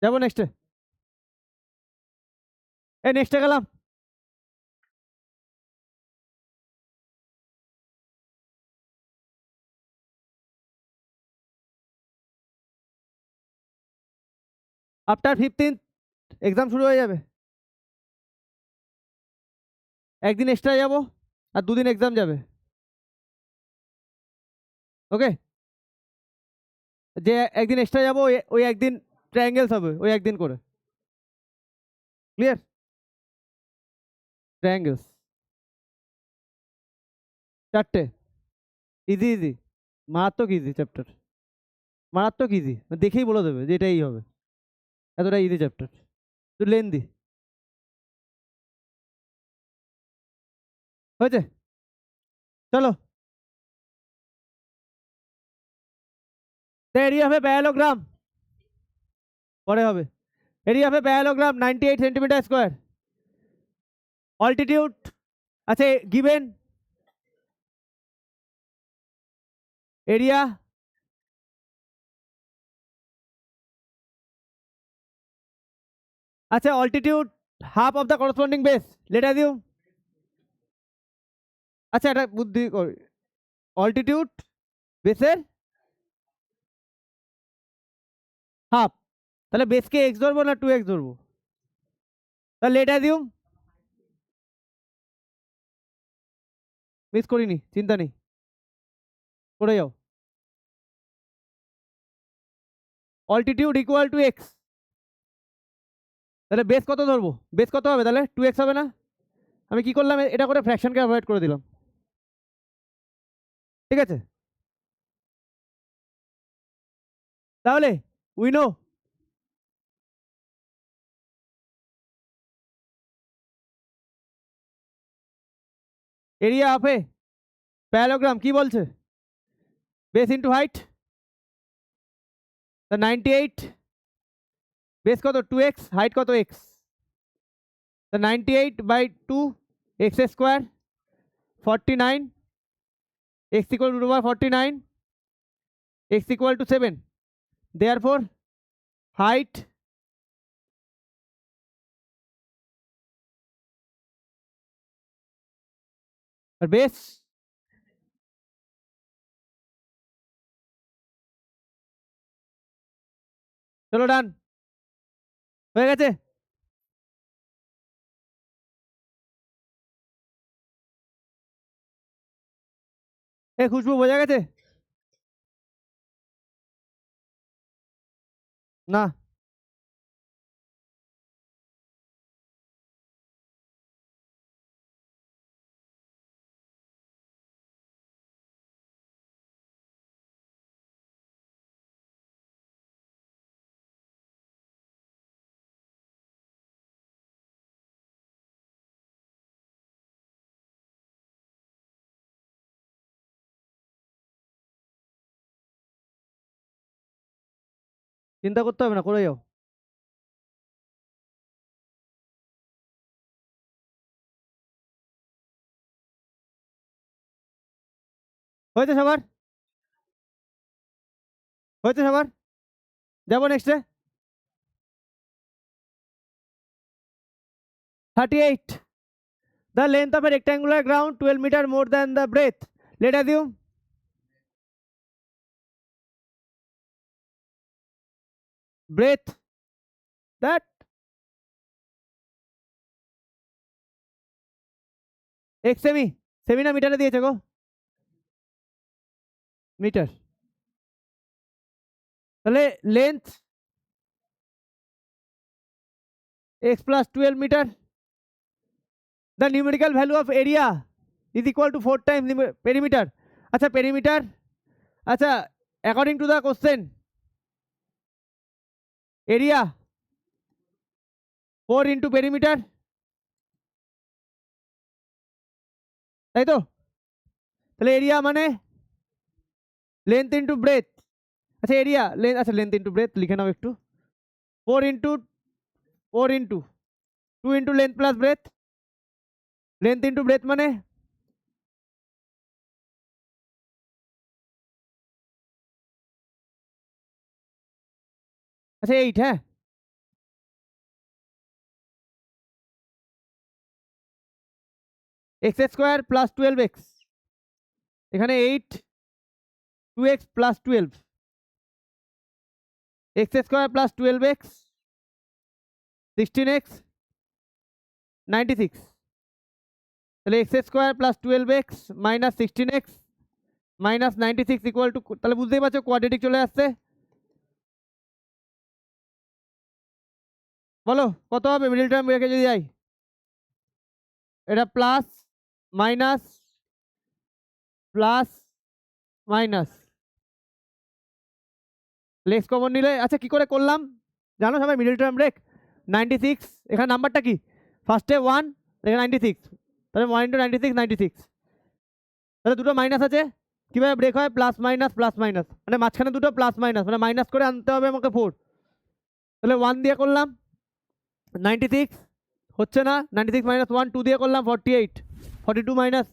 যাবো নেক্সটে। এই নেক্সটে গেলাম। আফটার 15 এক্সাম শুরু হয়ে যাবে, একদিন এক্সট্রা যাবো আর 2 দিন এক্সাম যাবে। ওকে, যে একদিন এক্সট্রা যাবো ওই একদিন ট্রায়াঙ্গেলস হবে, ওই একদিন করে। ক্লিয়ার? ট্রায়াঙ্গেলস 4টে, ইজি ইজি, মারাত্মক ইজি চ্যাপ্টার, মারাত্মক ইজি, দেখেই বলে দেবে যে এটাই হবে, এতটা ইজি চ্যাপ্টার, তো লেন্দি হয়েছে। চলো, এরিয়া হবে প্যারালোগ্রাম, পরে হবে। এরিয়া হবে প্যারালোগ্রাম 98 সেন্টিমিটার স্কোয়ার, অল্টিটিউড আছে গিভেন, এরিয়া আচ্ছা, altitude half of the corresponding base, let assume. আচ্ছা এটা বুদ্ধি করি, অল্টিটিউড বেসের হাফ, তাহলে বেসকে এক্স ধরবো না 2x ধরবো, তাহলে লেট অ্যাজিউম, মিস করিনি, চিন্তা নেই, করে যাও। অল্টিটিউড ইকুয়াল টু এক্স, তাহলে বেস কত ধরবো, বেস কত হবে, তাহলে 2x হবে না। আমি কি করলাম, এটা করে ফ্র্যাকশনকে অ্যাভয়েড করে দিলাম, ঠিক আছে। তাহলে we know area of a parallelogram কি বলছে, বেস ইন্টু হাইট, 98, বেস কত 2x, হাইট কত x, 98/2 x square 49, x equal to root over 49, x equal to 7, therefore height আর বেস, চলো ডান হয়ে গেছে। এ খুশবু বোঝা গেছে না, চিন্তা করতে হবে না, করে যাও। হয়েছে সবার, হয়েছে সবার, যাবো নেক্সটে। 38, the length of a rectangular ground 12 meter more than the breadth, let assume breadth that x semi, semi না মিটারে দিয়েছে গো, মিটার, তাহলে length x plus 12 meter, the numerical value of area is equal to 4 times perimeter। আচ্ছা perimeter, আচ্ছা according to the question area 4 into perimeter, তাই তো, তাহলে area মানে লেন্থ ইন্টু ব্রেথ, আচ্ছা এরিয়া লেন্থ, আচ্ছা লেন্থ ইন্টু ব্রেথ লিখে নাও একটু, 4 into 4 into 2 into length plus breadth, length into breadth মানে আচ্ছা 8, হ্যাঁ এক্স স্কোয়ার প্লাস 12x, এখানে 8 2x plus 12, x square plus 12x 16x 96, তাহলে x square plus 12x minus 16x minus 96 equal to, তাহলে বুঝতেই পারছো কোয়াড্রেটিক চলে আসছে। বলো কত হবে মিডল টার্ম রেখে যদি যাই, এটা plus minus plus minus x common নিলে আচ্ছা কি করে করলাম জানো সবাই? মিডল টার্ম ব্রেক 96, এখানে নাম্বারটা কি ফার্স্টে 1, এখানে 96, তাহলে 1 ইন্টু 96 96, তাহলে দুটো মাইনাস আছে। কীভাবে ব্রেক হয়? প্লাস মাইনাস মানে মাঝখানে দুটো প্লাস মাইনাস মানে মাইনাস করে আনতে হবে আমাকে 4, তাহলে 1 দিয়ে করলাম 96 হচ্ছে না, 96 মাইনাস 1 2 দিয়ে করলাম 48, 42 মাইনাস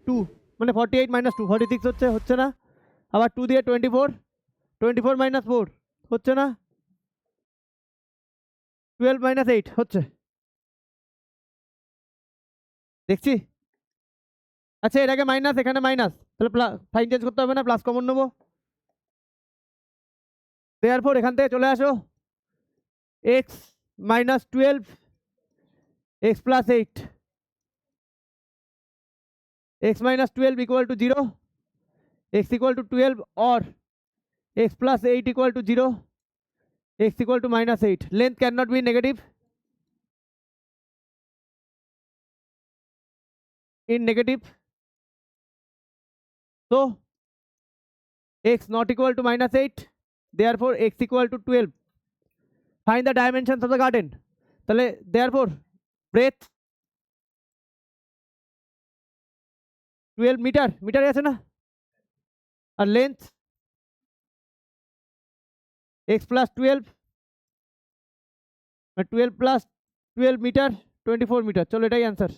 2 মানে 48 মাইনাস 2 46 হচ্ছে না, আবার 2 দিয়ে 24, 24 মাইনাস 4 হচ্ছে না, 12 মাইনাস 8 হচ্ছে। দেখছি আচ্ছা এটাকে মাইনাস এখানে মাইনাস, তাহলে সাইন চেঞ্জ করতে হবে না, প্লাস কমন নেবো। দেয়ারফর এখান থেকে চলে আসো x minus 12 x plus 8, x minus 12 equal to 0, x equal to 12 or x plus 8 equal to 0, x equal to minus 8. Length cannot be negative. In negative, so x not equal to minus 8, therefore x equal to 12. Find the dimensions of the garden. তাহলে therefore breadth 12 metre, মিটারে আছে না, আর length x plus 12 12 plus 12 metre 24 metre. চলো এটাই answer.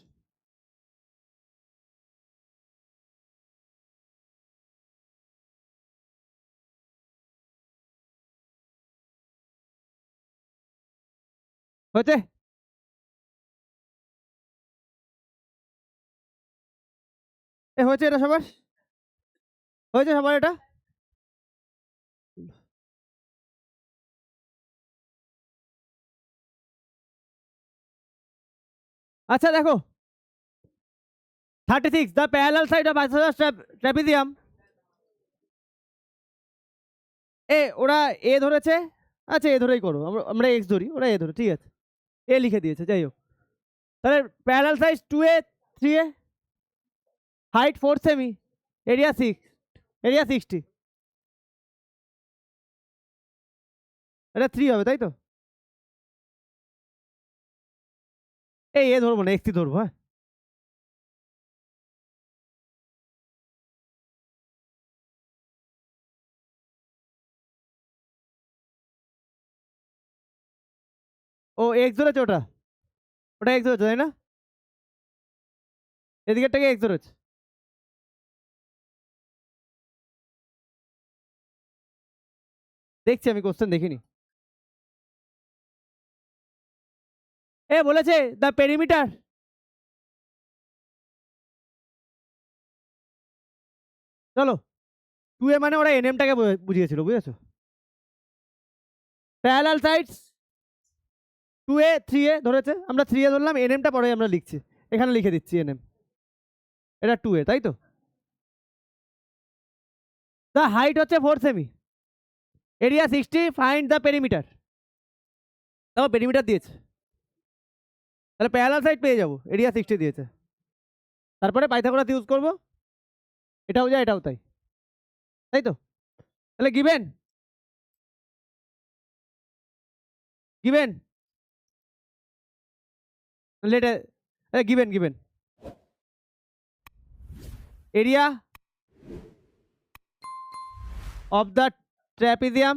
হয়েছে? এ হয়েছে এটা সবার? হয়েছে সবার এটা? আচ্ছা দেখো 36 the parallel side of isosceles trapezium, এ ওরা এ ধরেছে, আচ্ছা এ ধরেই করো, আমরা এক্স ধরি, ওরা এ ধরে, ঠিক আছে এ লিখে দিয়েছে, যাই হোক। তাহলে parallel size 2a 3a, height 4 semi, area 6, area 60, এটা 3 হবে তাই তো? এই এ ধরবো না, এক্সই ধরবো। হ্যাঁ ও এক্স ধরেছে, ওটা ওটা এক্স ধরেছে তাই না? এদিকেরটাকে এক্স ধরেছে। দেখছি আমি কোশ্চেন দেখিনি। এ বলেছে দ্য পেরিমিটার, চলো 2a মানে ওরা এনএমটাকে বুঝিয়েছিল, বুঝেছো? প্যারালাল সাইডস 2a 3a ধরেছে, আমরা 3a ধরলাম, এনএমটা পরে আমরা লিখছি, এখানে লিখে দিচ্ছি এনএম, এটা 2a তাই তো? দ্য হাইট হচ্ছে 4 semi, area 60, find the perimeter. দেখো পেরিমিটার দিয়েছে, তাহলে প্যারালাল সাইড পেয়ে যাবো, এরিয়া 60 দিয়েছে, তারপরে পাইথাগোরাস ইউজ করবো, এটাও যায় এটাও তাই, তাই তো? তাহলে গিভেন গিভেন লেটে given given area of the trapezium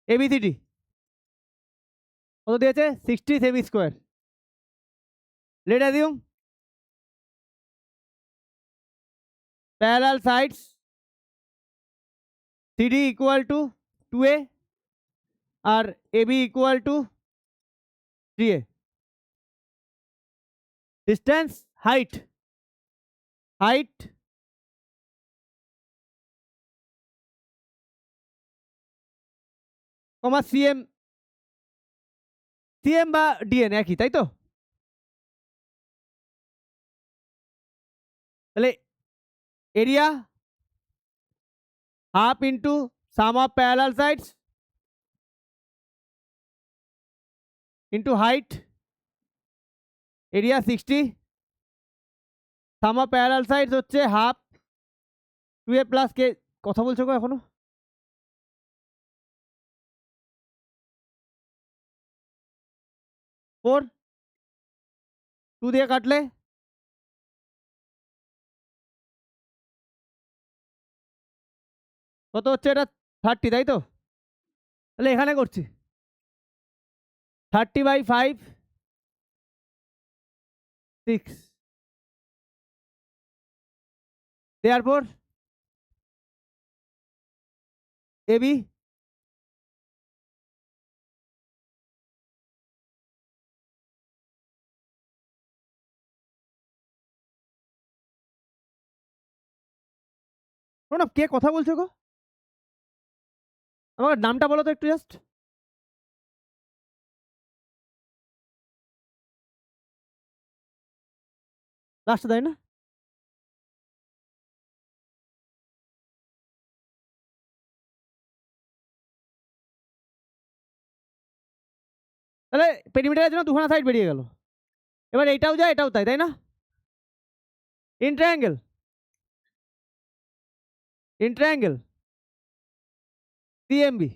ABCD কত দিয়েছে? 60 সেমি স্কোয়ার। Let assume parallel sides CD equal to 2a আর AB equal to 3a। Distance height কমা সিএম বা ডিএন একই তাই তো? তাহলে area half into sum of parallel sides into height, area 60, sum of parallel sides হচ্ছে হাফ 2a প্লাস কে। কথা বলছো গো এখনো? 4 2 দিয়ে কাটলে কত হচ্ছে? এটা 30, তাই তো? তাহলে এখানে করছি 30/5 6, therefore AB প্রণব, কে কথা বলছো গো? আমার নামটা বলো তো একটু জাস্ট। লাস্টে তাই না? তাহলে পেরিমিটারের জন্য দুখানা সাইড বেরিয়ে গেল। এবার এইটাও যায়, এটাও তাই, তাই না? In triangle, in triangle CMB.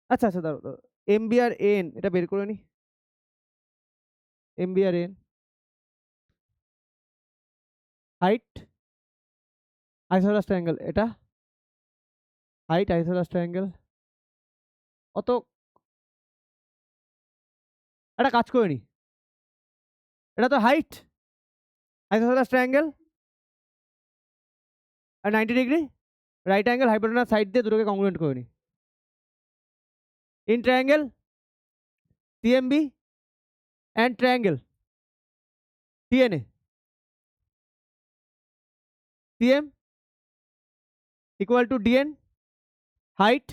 আচ্ছা আচ্ছা, দাঁড়ো দাঁড়ো, এমবি আর এন এটা বের করে নি। এমবি আর এন, হাইট আইসোসেলেস ট্রায়াঙ্গেল, এটা হাইট আইসোসেলেস ট্রায়াঙ্গেল। অত একটা কাজ করে নি, এটা তো হাইট আইসোসেলেস ট্রায়াঙ্গেল আর 90 degree right angle hypotenuse side দিয়ে দুটোকে কংগ্রুয়েন্ট করে নি। In triangle CMB and triangle TNA, CM equal to DN, height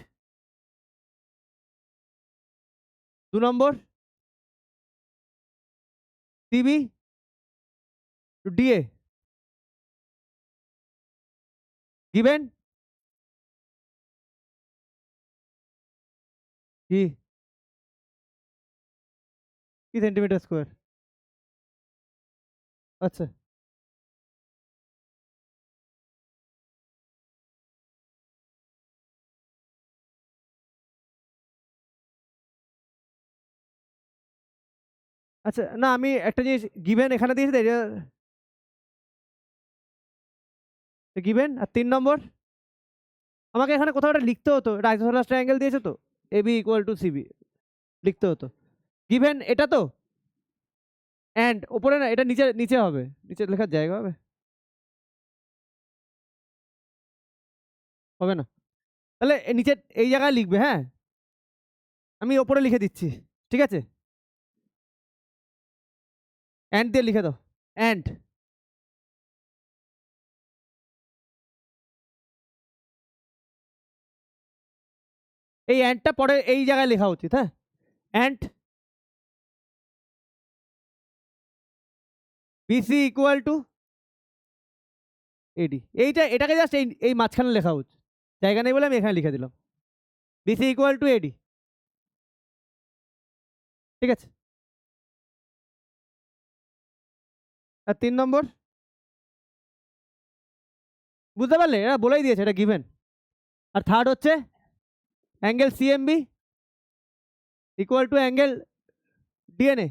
2 number CB to DA, given কি কি সেন্টিমিটার স্কোয়ার। আচ্ছা আচ্ছা, না আমি একটা জিনিস গিভেন এখানে দিয়েছি, গিভেন। আর 3 নম্বর আমাকে এখানে কোথাও একটা লিখতে হতো, এটা আইসোসেলেস ট্রায়াঙ্গেল দিয়েছে তো, এবি ইকুয়াল টু সিবি লিখতে হতো। গিভেন এটা তো, অ্যান্ড ওপরে না, এটা নিচে নিচে হবে, নিচে লেখার জায়গা হবে, হবে না? তাহলে নিচে এই জায়গায় লিখবে, হ্যাঁ আমি ওপরে লিখে দিচ্ছি, ঠিক আছে? অ্যান্ড দিয়ে লিখে দাও, অ্যান্ড এই অ্যান্ডটা পরে এই জায়গায় লেখা উচিত, হ্যাঁ অ্যান্ড বিসি ইকুয়াল টু এডি। এটাকে জাস্ট এই এই মাঝখানে লেখা উচিত, জায়গা নেই বলে আমি এখানে লিখে দিলাম বিসি ইকুয়াল টু এডি, ঠিক আছে? আর 3 নম্বর বুঝতে পারলে, এরা বলেই দিয়েছে এটা গিভেন। আর থার্ড হচ্ছে angle CMB equal to angle DNA.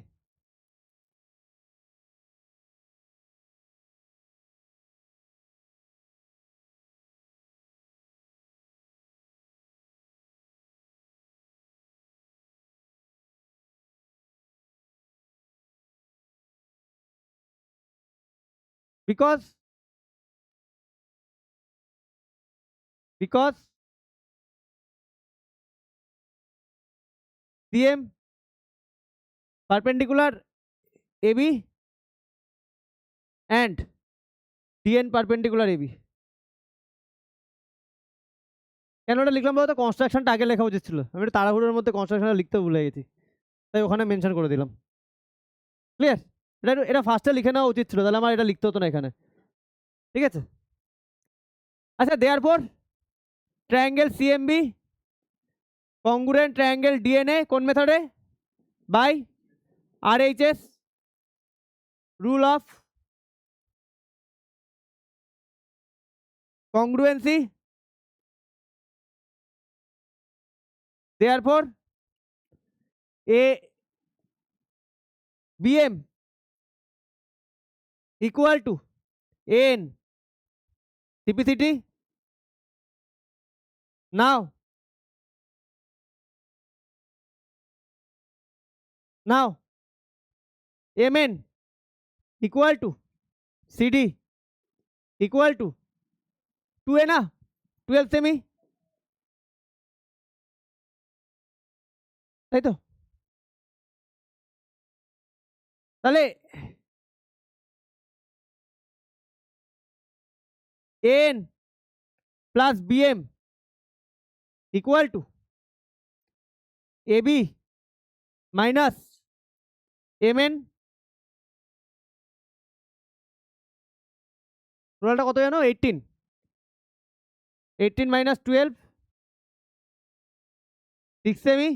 because because CM perpendicular AB and DN perpendicular AB। কেন ওটা লিখলাম বলতো, কনস্ট্রাকশনটা আগে লেখা উচিত ছিল, আমি একটু তাড়াহুড়োর মধ্যে কনস্ট্রাকশনটা লিখতে ভুলে গেছি, তাই ওখানে মেনশন করে দিলাম। ক্লিয়ার? এটা ফার্স্টে লিখে নেওয়া উচিত ছিল, তাহলে আমার এটা লিখতে হতো না এখানে, ঠিক আছে? আচ্ছা, therefore triangle CMB congruent triangle DNA কোন মেথডে? By RHS rule of congruency. Therefore A BM equal to N CPCT. Now mn equal to CD equal to 2a না 12 সেমি, তাই তো? তাহলে N plus BM equal to AB minus mn। টোটালটা কত জানো? 18। 18 মাইনাস 12 6 সেমি।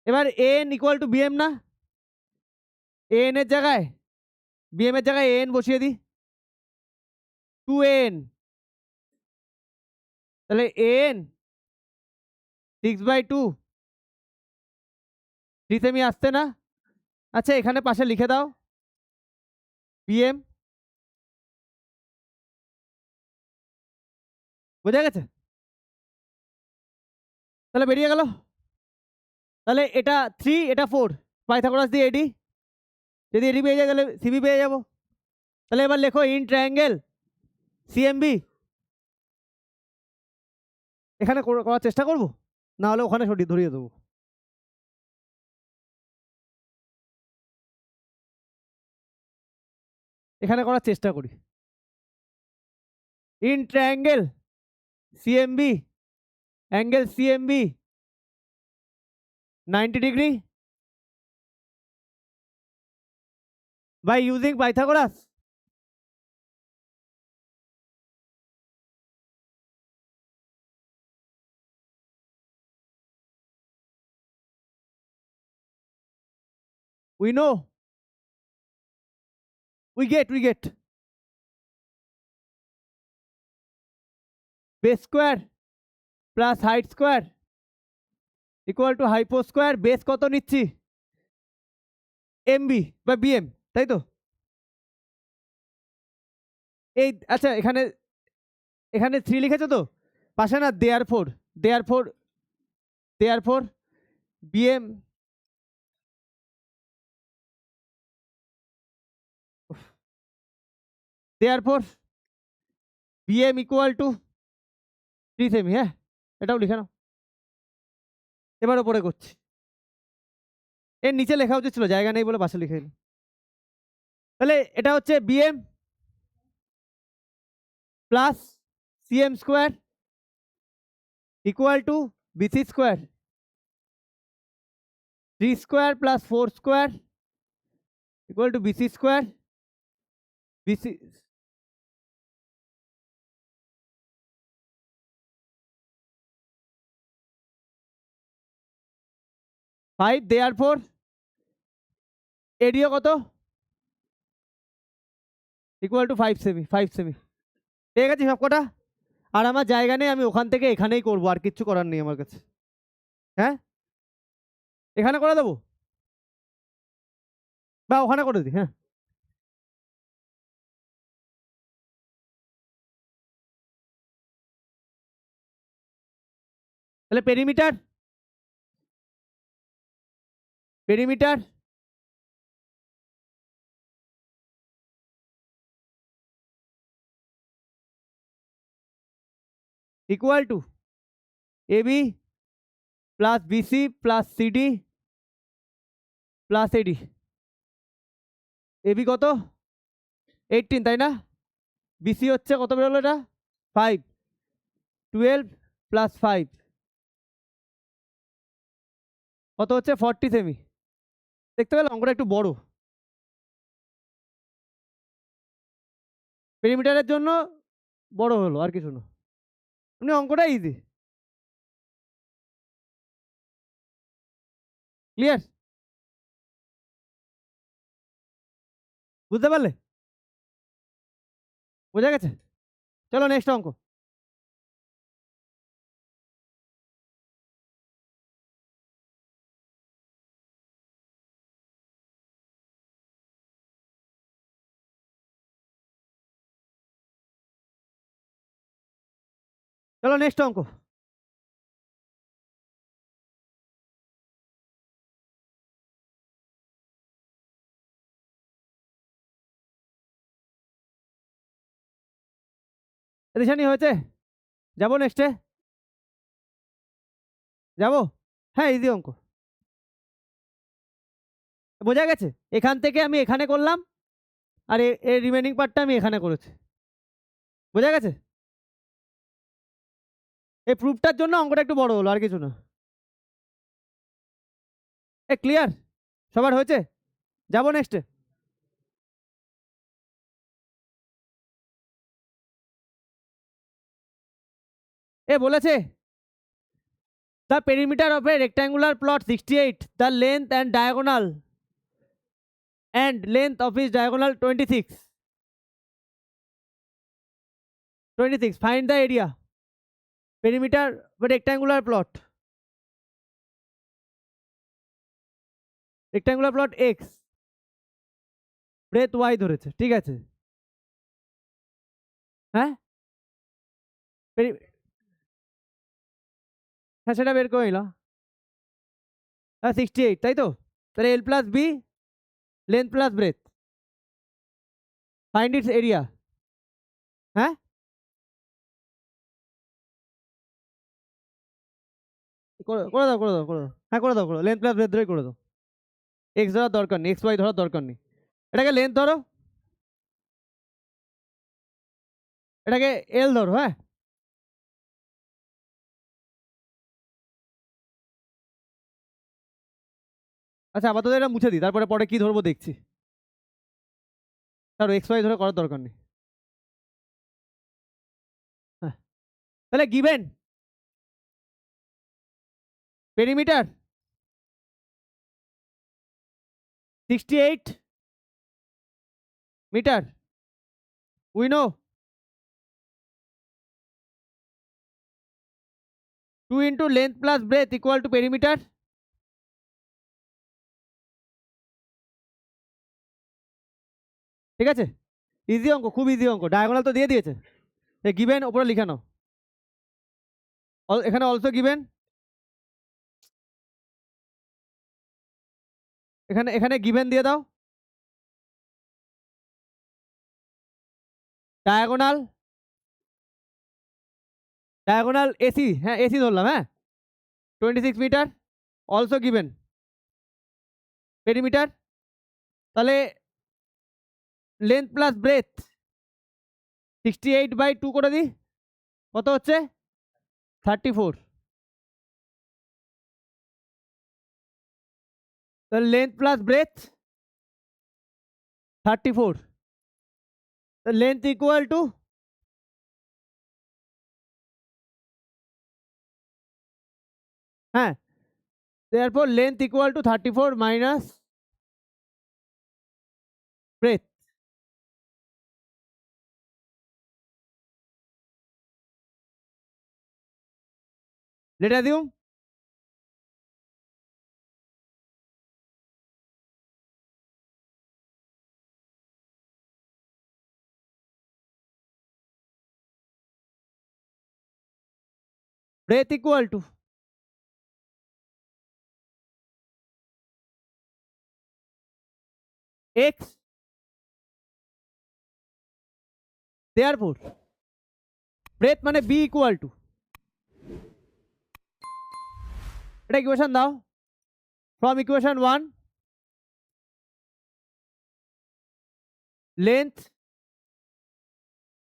এবার এন ইকুয়াল টু বিএম না, এন এর জায়গায় বিএম এর জায়গায় এন বসিয়ে দিই, 2n। তাহলে এন 6/2 3 সেমি আসছে না? আচ্ছা এখানে পাশে লিখে দাও বিএম। বোঝা গেছে? তাহলে বেরিয়ে গেল। তাহলে এটা 3 এটা 4, পাইথাগোরাস দিয়ে এডি, যদি এডি পেয়ে যায় তাহলে সিবি পেয়ে যাবো। তাহলে এবার লেখো ইন ট্রায়াঙ্গেল সিএমবি। এখানে করার চেষ্টা করবো, না হলে ওখানে সঠিক ধরিয়ে দেবো। এখানে করার চেষ্টা করি। In triangle CMB, angle CMB 90 degree by using Pythagoras. We know, we get base square plus height square equal to hypo square। Base কত নিচ্ছি? এমবি বা বিএম, তাই তো? এই আচ্ছা এখানে এখানে 3 লিখেছো তো পাশে না, therefore BM therefore BM equal two 3 semi. হ্যাঁ এটাও লিখে নাও। এবার ওপরে করছি, এর নিচে লেখা উচিত ছিল, জায়গা নেই বলে পাশে লিখে নিই। তাহলে এটা হচ্ছে BM plus CM square equal to BC square, 3 square plus 4 square equal to BC square. BC five, therefore এডিও কত? ইকুয়াল টু 5 সেমি, 5 সেমি। ঠিক আছে সব কটা। আর আমার জায়গা নেই, আমি ওখান থেকে এখানেই করবো, আর কিচ্ছু করার নেই আমার কাছে। হ্যাঁ এখানে করে দেবো বা ওখানে করে দিই। হ্যাঁ তাহলে perimeter equal to AB plus BC plus CD plus AD. AB কত? 18 তাই না? বিসি হচ্ছে কত বেরোলো এটা? 5, 12 প্লাস 5 কত হচ্ছে? 40 সেমি। দেখতে পেলে অঙ্কটা একটু বড়। পেরিমিটারের জন্য বড় হলো, আর কিছু না, এমনি অঙ্কটা ইজি। ক্লিয়ার? বুঝতে পারলে? বোঝা গেছে? চলো নেক্সট অঙ্ক। চলো নেক্সট অঙ্ক। রিশানি হয়েছে? যাবো নেক্সটে? যাবো? হ্যাঁ, ইজি অঙ্ক। বোঝা গেছে? এখান থেকে আমি এখানে করলাম, আর এর রিমেনিং পার্টটা আমি এখানে করেছি। বোঝা গেছে? এই প্রুফটার জন্য অঙ্কটা একটু বড় হলো, আর কিছু না। ক্লিয়ার? সবার হয়েছে? যাবো নেক্সটে? বলেছে the perimeter of a rectangular plot 68, the length and diagonal and length of its diagonal 26. Find the area perimeter of a rectangular plot x, breadth y ধরেছে, ঠিক আছে? হ্যাঁ, হ্যাঁ সেটা বের করে নিলাম। 68, তাই তো? তাহলে l plus B, length plus breadth, find its area. হ্যাঁ, করে দাও, হ্যাঁ করে দাও, লেন্থ প্লাস ব্রেথ ধরে করে দাও। এক্স ধরার দরকার নেই, এক্স ওয়াই ধরার দরকার নেই। এটাকে লেন্থ ধরো, এটাকে এল ধরো। হ্যাঁ, আচ্ছা আপাতত এটা মুছে দিই, তারপরে পরে কি ধরবো দেখছি। তার এক্স ওয়াই ধরে করার দরকার নেই। হ্যাঁ, তাহলে given perimeter 68 metre, we know 2 into length plus breadth equal to perimeter. ঠিক আছে, ইজি অঙ্ক, খুব ইজি অঙ্ক। ডায়াগোনাল তো দিয়ে দিয়েছে। গিভেন ওপরে লিখে নাও, এখানে অলসো গিভেন, এখানে এখানে গিভেন দিয়ে দাও। ডায়াগোনাল, ডায়াগোনাল এসি, হ্যাঁ এসি ধরলাম। হ্যাঁ, 26 মিটার, অলসো গিভেন পেরিমিটার। তাহলে লেন্থ প্লাস ব্রেথ 68/2 করে দিই, কত হচ্ছে? 34। তাহলে length plus breadth 34, length equal to, হ্যাঁ therefore length equal to 34 minus breadth. Let assume breadth equal to x, therefore breadth মানে b equal to, এটা ইকুয়েশন দাও। from equation 1 length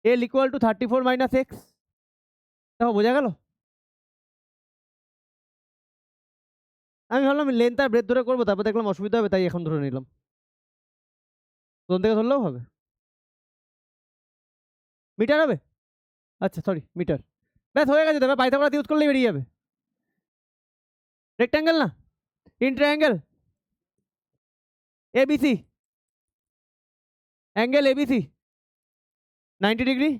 l equal to 34 minus x, দেখো বোঝা গেল? আমি ভাবলাম length আর breadth ধরে করবো, তারপর দেখলাম অসুবিধা হবে, তাই এখন ধরে নিলাম। প্রথম থেকে ধরলেও হবে। মিটার হবে? আচ্ছা সরি, মিটার। ব্যাস হয়ে গেছে, তবে পাইথাগোরাস ইউজ করলেই বেরিয়ে যাবে। রেক্ট্যাঙ্গেল না, in triangle ABC, angle ABC 90 degree.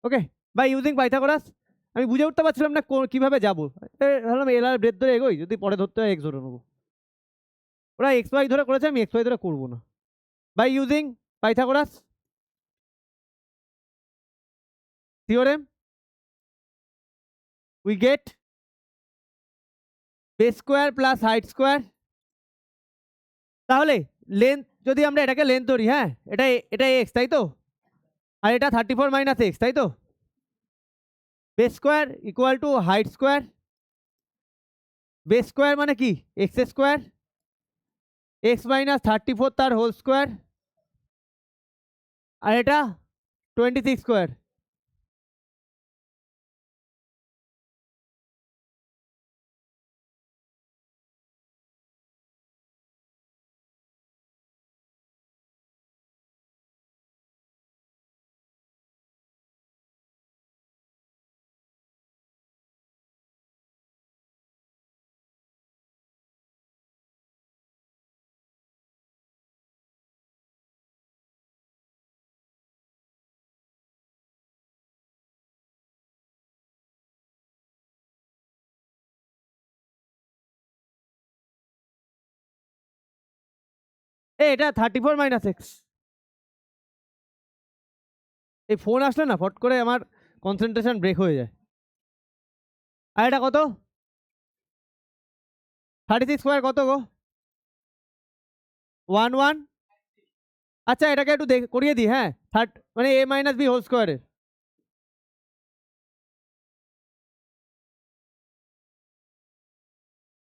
Okay, by using Pythagoras. আমি বুঝে উঠতে পারছিলাম না কিভাবে যাবো, ভাবলাম এল আর ব্রেথ ধরে এগোই, যদি পরে ধরতে হয় এক্স ধরে নেবো। ওরা এক্স ওয়াই ধরে করেছে, আমি এক্স ওয়াই ধরে করবো না। By using Pythagoras theorem we get base square plus height square, তাহলে লেন্থ যদি আমরা এটাকে লেন্থ ধরি, হ্যাঁ এটা এটা x তাই তো, আর এটা 34 মাইনাস এক্স তাই তো, base square equal two height square, base square মানে কি এক্স স্কোয়ার, এক্স মাইনাস 34 তার হোল স্কোয়ার, আর এটা 26 স্কোয়ার। এটা 34 মাইনাস এক্স। এই ফোন আসলে না ফট করে আমার কনসেন্ট্রেশন ব্রেক হয়ে যায়। আর এটা কত 36 স্কোয়ার কত গো 11, আচ্ছা এটাকে একটু করিয়ে দিই, হ্যাঁ মানে a মাইনাস বি হোল স্কোয়ারের,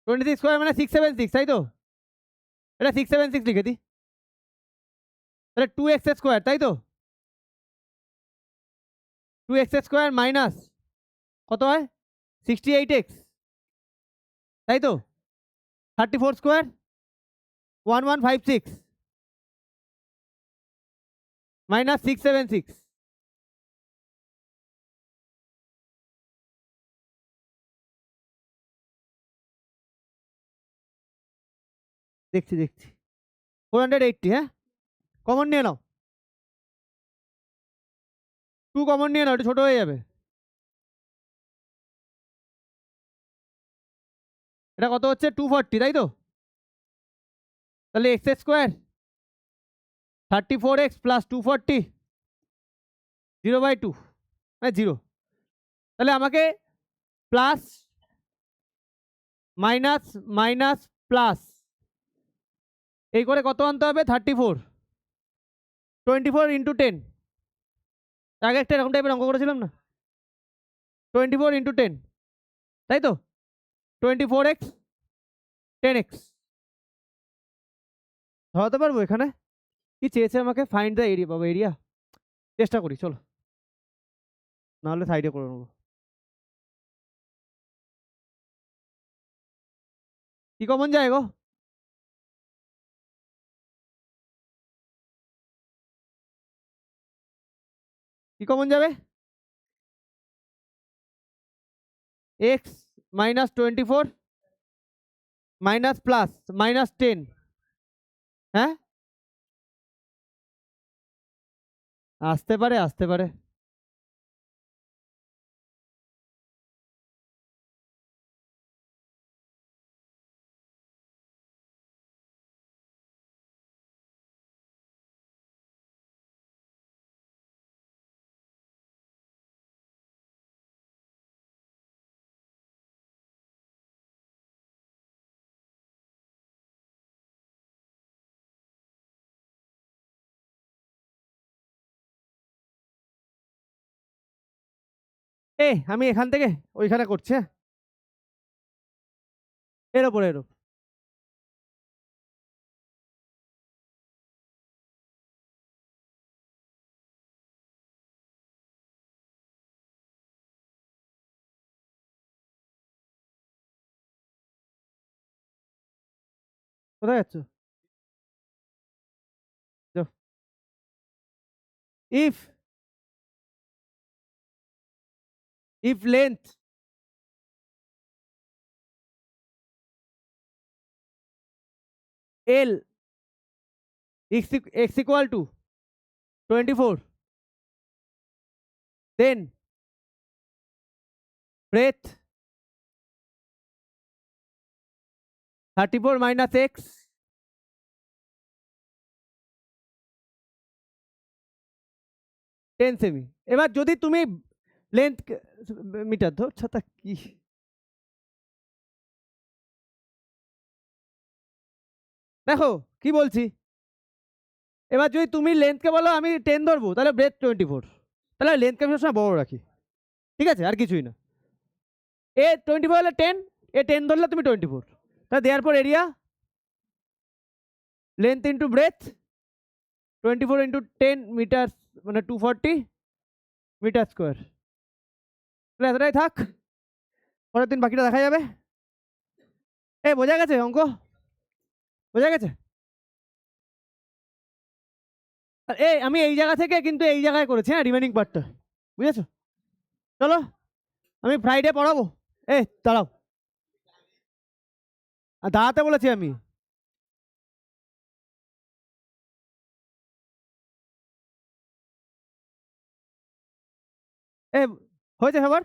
টোয়েন্টি সিক্স স্কোয়ার মানে 676 তাই তো, এটা 676 লিখে দিই, তাহলে 2x স্কোয়ার তাই তো, 2x স্কোয়ার মাইনাস কত হয় 68x তাই তো, 34 স্কোয়ার 1156 মাইনাস 676, দেখছি 480, হ্যাঁ কমন নিয়ে নাও, 2 কমন নিয়ে নাও, এটা ছোট হয়ে যাবে, এটা কত হচ্ছে 240 তাই তো, তাহলে এক্স স্কোয়ার 34x প্লাস 240 0/2 মানে 0, তাহলে আমাকে প্লাস মাইনাস মাইনাস প্লাস এই করে কত আনতে হবে 34, 24 ইন্টু 10, আগে একটা এরকম টাইপের অঙ্ক করেছিলাম না, 24 ইন্টু 10 তাই তো, 24x 10x ধরাতে পারবো এখানে, কি চেয়েছে আমাকে ফাইন্ড দ্য এরিয়া, বাবা এরিয়া চেষ্টা করি চলো, নাহলে সাইডে করে নেবো। কি কমন যায় গো, কি কমন যাবে x minus 24 minus plus minus 10, হ্যাঁ আসতে পারে আসতে পারে, আমি এখান থেকে ওইখানে করছি, হ্যাঁ এর ওপরে এর ওপর। কোথায় যাচ্ছ, if length L x equal to 24, then breadth 34 minus x 10 semi. এবার যদি তুমি লেন্থ মিটার ধর ছাতা কি, দেখো কি বলছি। এবার যদি তুমি লেন্থকে বলো আমি 10 ধরবো, তাহলে ব্রেথ 24, তাহলে লেন্থকে আমি সবসময় বড় রাখি, ঠিক আছে, আর কিছুই না। এ 24 হলে 10, এ 10 ধরলে তুমি 24, তাহলে দেওয়ার পর area length into breadth 24 into 10 metre, মানে 240 মিটার স্কোয়ার। তাহলে এতটাই থাক, পরের দিন বাকিটা দেখা যাবে। এ বোঝা গেছে অঙ্ক, বোঝা গেছে? আর এই আমি এই জায়গা থেকে কিন্তু এই জায়গায় করেছি, হ্যাঁ, রিমেনিং পার্টটা, বুঝেছো? চলো আমি ফ্রাইডে পড়াবো। এ দাঁড়াও, দাঁড়াতে বলেছি আমি। এ হয়েছে সবার?